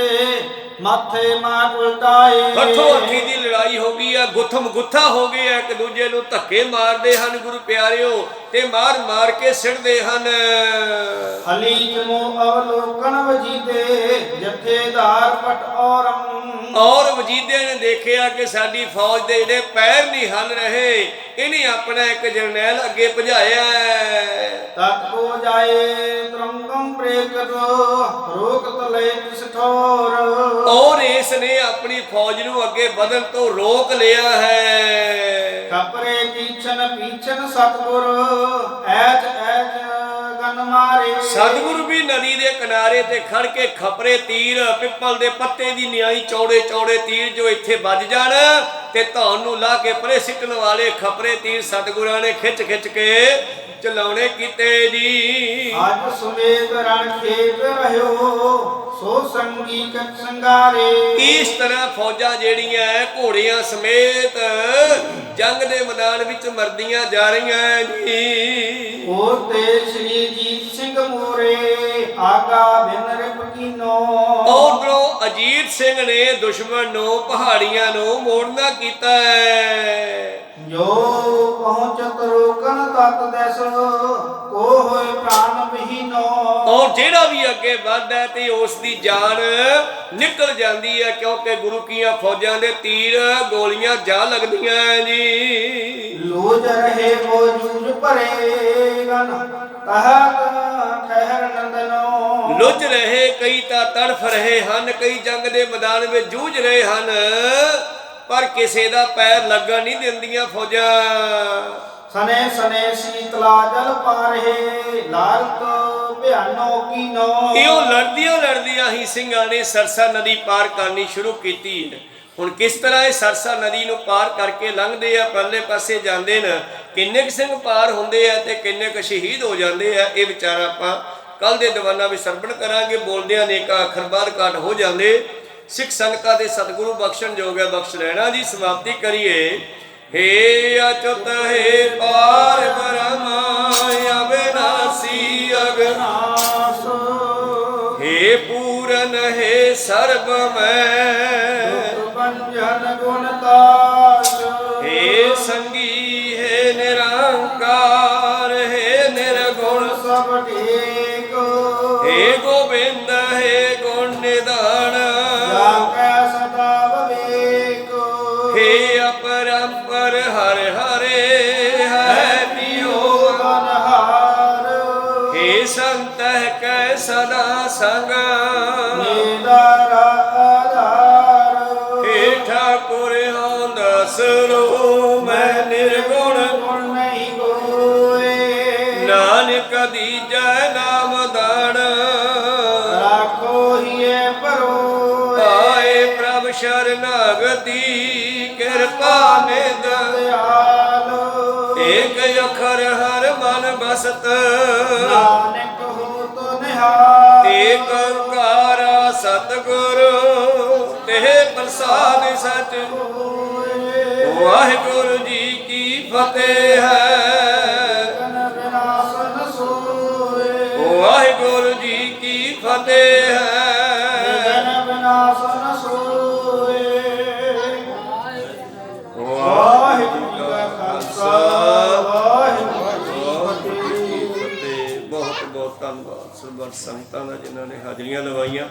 ਮਾਥੇ ਮਾਰ ਉਲਟਾਏ। ਹੱਥੋਂ ਹੱਥੀ ਦੀ ਲੜਾਈ ਹੋ ਗਈ ਆ, ਗੁੱਥਮ ਗੁੱਥਾ ਹੋ ਗਏ ਆ, ਇੱਕ ਦੂਜੇ ਨੂੰ ਧੱਕੇ ਮਾਰਦੇ ਹਨ ਗੁਰੂ ਪਿਆਰਿਓ ਤੇ ਮਾਰ ਮਾਰ ਕੇ ਸਿੱਟਦੇ ਹਨ। ਹਲੀ ਜਮੋ ਅਵਲੋਕਨ ਵਜੀਦੇ ਜਥੇਦਾਰ ਪਟ ਔਰ ਵਜੀਦੇ ਨੇ ਦੇਖਿਆ ਕਿ ਸਾਡੀ ਫੌਜ ਦੇ ਜਿਹੜੇ ਪੈਰ ਨਹੀਂ ਹਲ ਰਹੇ, ਇਹਨੇ ਆਪਣਾ ਇੱਕ ਜਰਨੈਲ ਅੱਗੇ ਭਜਾਇਆ। ਤਤ ਕੋ ਜਾਏ ਤਰੰਗਮ ਪ੍ਰੇਕਤ ਰੋਕਤ ਲੈ ਤਿਸ ਠੋਰ। ਔਰ ਇਸ ਨੇ ਆਪਣੀ ਫੌਜ ਨੂੰ ਅੱਗੇ ਵਧਣ ਤੋਂ ਰੋਕ ਲਿਆ ਹੈ। ਖਪਰੇ ਪੀਛਨ ਪੀਛਨ ਸਤਗੁਰ ਐਚ ਐਚ ਗਨ ਮਾਰੇ। ਸਤਿਗੁਰੂ ਵੀ ਨਦੀ ਦੇ ਕਿਨਾਰੇ ਤੇ ਖੜ ਕੇ ਖਪਰੇ ਤੀਰ, ਪਿੱਪਲ ਦੇ ਪੱਤੇ ਦੀ ਨਿਆਈ ਚੌੜੇ ਚੌੜੇ ਤੀਰ ਜੋ ਇੱਥੇ ਵੱਜ ਜਾਣ ਤੇ ਧੌਣ ਨੂੰ ਲਾ ਕੇ ਪਰੇ ਸਿੱਟਣ ਵਾਲੇ ਖਪਰੇ ਤੀਰ ਸਤਿਗੁਰਾਂ ਨੇ ਖਿੱਚ ਖਿੱਚ ਕੇ ਚਲਾਉਣੇ ਕੀਤੇ ਜੀ। ਅੱਜ ਸੁਮੇਧ ਰਣ ਖੇਤ ਰਹਿਓ ਸੋ ਸੰਗੀ ਕਤ ਸੰਗਾਰੇ। ਇਸ ਤਰ੍ਹਾਂ ਫੌਜਾਂ ਜਿਹੜੀਆਂ ਘੋੜਿਆਂ ਸਮੇਤ ਜੰਗ ਦੇ ਮੈਦਾਨ ਵਿੱਚ ਮਰਦੀਆਂ ਜਾ ਰਹੀਆਂ ਜੀ। ਉਹ ਤੇ ਸ਼੍ਰੀ ਜੀਤ ਸਿੰਘ ਮੋਰੇ ਆਗਾ ਬਿਨ ਰਿਪ ਕੀਨੋ। ਉਧਰੋਂ ਅਜੀਤ ਸਿੰਘ ਨੇ ਦੁਸ਼ਮਣ ਨੂੰ ਪਹਾੜੀਆਂ ਨੂੰ ਮੋੜਨਾ ਕੀਤਾ ਹੈ। ਜੋ ਪਹੁੰਚਤ ਰੋਕਨ ਤਤ ਦਸ ਕੋ ਹੋਏ ਪ੍ਰਾਨ ਬਹੀਨੋ। ਔਰ ਜਿਹੜਾ ਵੀ ਅੱਗੇ ਵੱਧਦਾ ਤੇ ਉਸ ਦੀ ਜਾਨ ਨਿਕਲ ਜਾਂਦੀ ਹੈ, ਕਿਉਂਕਿ ਗੁਰੂ ਕੀਆਂ ਫੌਜਾਂ ਦੇ ਤੀਰ ਗੋਲੀਆਂ ਜਾ ਲੱਗਦੀਆਂ ਜੀ। ਲੋਜ ਰਹੇ ਉਹ ਜੂਝ ਭਰੇ ਗਨ ਤਹਤ ਠਹਿਰ ਨੰਦਨੋ। ਲੁੱਝ ਰਹੇ ਕਈ ਤਾਂ ਤੜਫ ਰਹੇ ਹਨ, ਕਈ ਜੰਗ ਦੇ ਮੈਦਾਨ ਵਿੱਚ ਜੂਝ ਰਹੇ ਹਨ, ਪਰ ਕਿਸੇ ਦਾ ਪੈਰ ਲੱਗਣ ਨਹੀਂ ਦਿੰਦੀਆਂ ਫੌਜਾਂ। ਸਨੇ ਸਨੇ ਸੀਤਲਾ ਜਲ ਪਾਰੇ ਲਾਰਤ ਭਿਆਨੋ ਕੀਨੋ। ਇਉਂ ਲੜਦੀਆਂ ਹੀ ਸਿੰਘਾਂ ਨੇ ਸਰਸਾ ਨਦੀ ਪਾਰ ਕਰਨੀ ਸ਼ੁਰੂ ਕੀਤੀ ਹੈ। ਹੁਣ ਕਿਸ ਤਰ੍ਹਾਂ ਇਹ ਸਰਸਾ ਨਦੀ ਨੂੰ ਪਾਰ ਕਰਕੇ ਲੰਘਦੇ ਆ, ਪਰਲੇ ਪਾਸੇ ਜਾਂਦੇ ਨੇ, ਕਿੰਨੇ ਕੁ ਸਿੰਘ ਪਾਰ ਹੁੰਦੇ ਆ ਤੇ ਕਿੰਨੇ ਕੁ ਸ਼ਹੀਦ ਹੋ ਜਾਂਦੇ ਆ, ਇਹ ਵਿਚਾਰਾ ਆਪਾਂ ਕੱਲ ਦੇ ਦੀਵਾਨਾਂ ਵਿੱਚ ਸਰਵਣ ਕਰਾਂਗੇ। ਬੋਲਦਿਆਂ ਅਨੇਕਾਂ ਅੱਖਰ ਬਾਹਰ ਘਾਟ ਹੋ ਜਾਂਦੇ। ਸਿੱਖ ਸੰਗਤਾਂ ਦੇ ਸਤਿਗੁਰੂ ਬਖਸ਼ਣ ਜੋਗ ਹੈ, ਬਖਸ਼ ਲੈਣਾ ਜੀ। ਸਮਾਪਤੀ ਕਰੀਏ। ਹੇ ਅਚੁਤ ਹੇ ਪਾਰ ਬ੍ਰਹਮ ਅਵਿਨਾਸੀ ਅਗਨਾਸ। ਹੇ ਪੂਰਨ ਹੇ ਸਰਬ ਮੈਂ ਬੰਜਨ ਗੁਣ ਦਾਸ। ਹੇ ਸੰਗੀ ਹੇ ਨਿਰੰਕਾਰ ਹੇ ਨਿਰਗੁਣ ਸਭ ਠੀਕ। ਹੇ ਗੋਬਿੰਦ ਹੇ ਗੁਣ ਨਿਧਾਨ। ਜਾ ਕੈ ਸਦਾ ਵਿਵੇਕ। ਹੇ ਅਪਰੰਪਰ ਹਰ ਹਰੇ ਹੈ ਪਿਓ ਅਨਹਾਰ। ਹੇ ਸੰਤਹਿ ਕੈ ਸਦਾ ਸੰਗ। ਨੀਦਾਰਾ ਆਧਾਰ। ਹੇ ਠਾਕੁਰ ਹਉ ਦਸਰੋ ਮੈਂ ਨਿਰਗੁਣ। ਗੁਣ ਨਹੀਂ ਕੋਏ। ਨਾਨਕ ਦੀਜੈ ਨਾਮ ਦਾਨ। ਰਾਖੋ ਹੀਏ ਪਰੋਏ। ਪਾਏ ਸ਼ਰਨਾਗਤੀ ਕਿਰਪਾ ਨਿਧ ਦਿਆਲ ਏਕ ਅਖਰ ਹਰ ਮਨ ਬਸਤ ਨਾਨਕ ਹੋਤ ਨਿਹਾਲ ਏਕ ਓੰਕਾਰ ਸਤਿਗੁਰ ਤੇ ਪ੍ਰਸਾਦ ਸਚ ਵਾਹਿਗੁਰੂ ਜੀ ਕੀ ਫਤਿਹ ਹੈ ਜਨ ਵਿਨਾਸ਼ਨ ਸੋਏ ਵਾਹਿਗੁਰੂ ਜੀ ਕੀ ਫਤਿਹ ਹੈ ਜਨ ਵਿਨਾਸ਼ਨ ਸੋਏ ਵਾਹਿਗੁਰੂ ਜੀ ਕਾ ਖਾਲਸਾ ਵਾਹਿਗੁਰੂ ਜੀ ਕੀ ਫਤਿਹ। ਬਹੁਤ ਬਹੁਤ ਧੰਨਵਾਦ ਸਰਬੱਤ ਸੰਗਤਾਂ ਦਾ ਜਿਨ੍ਹਾਂ ਨੇ ਹਾਜ਼ਰੀਆਂ ਲਵਾਈਆਂ।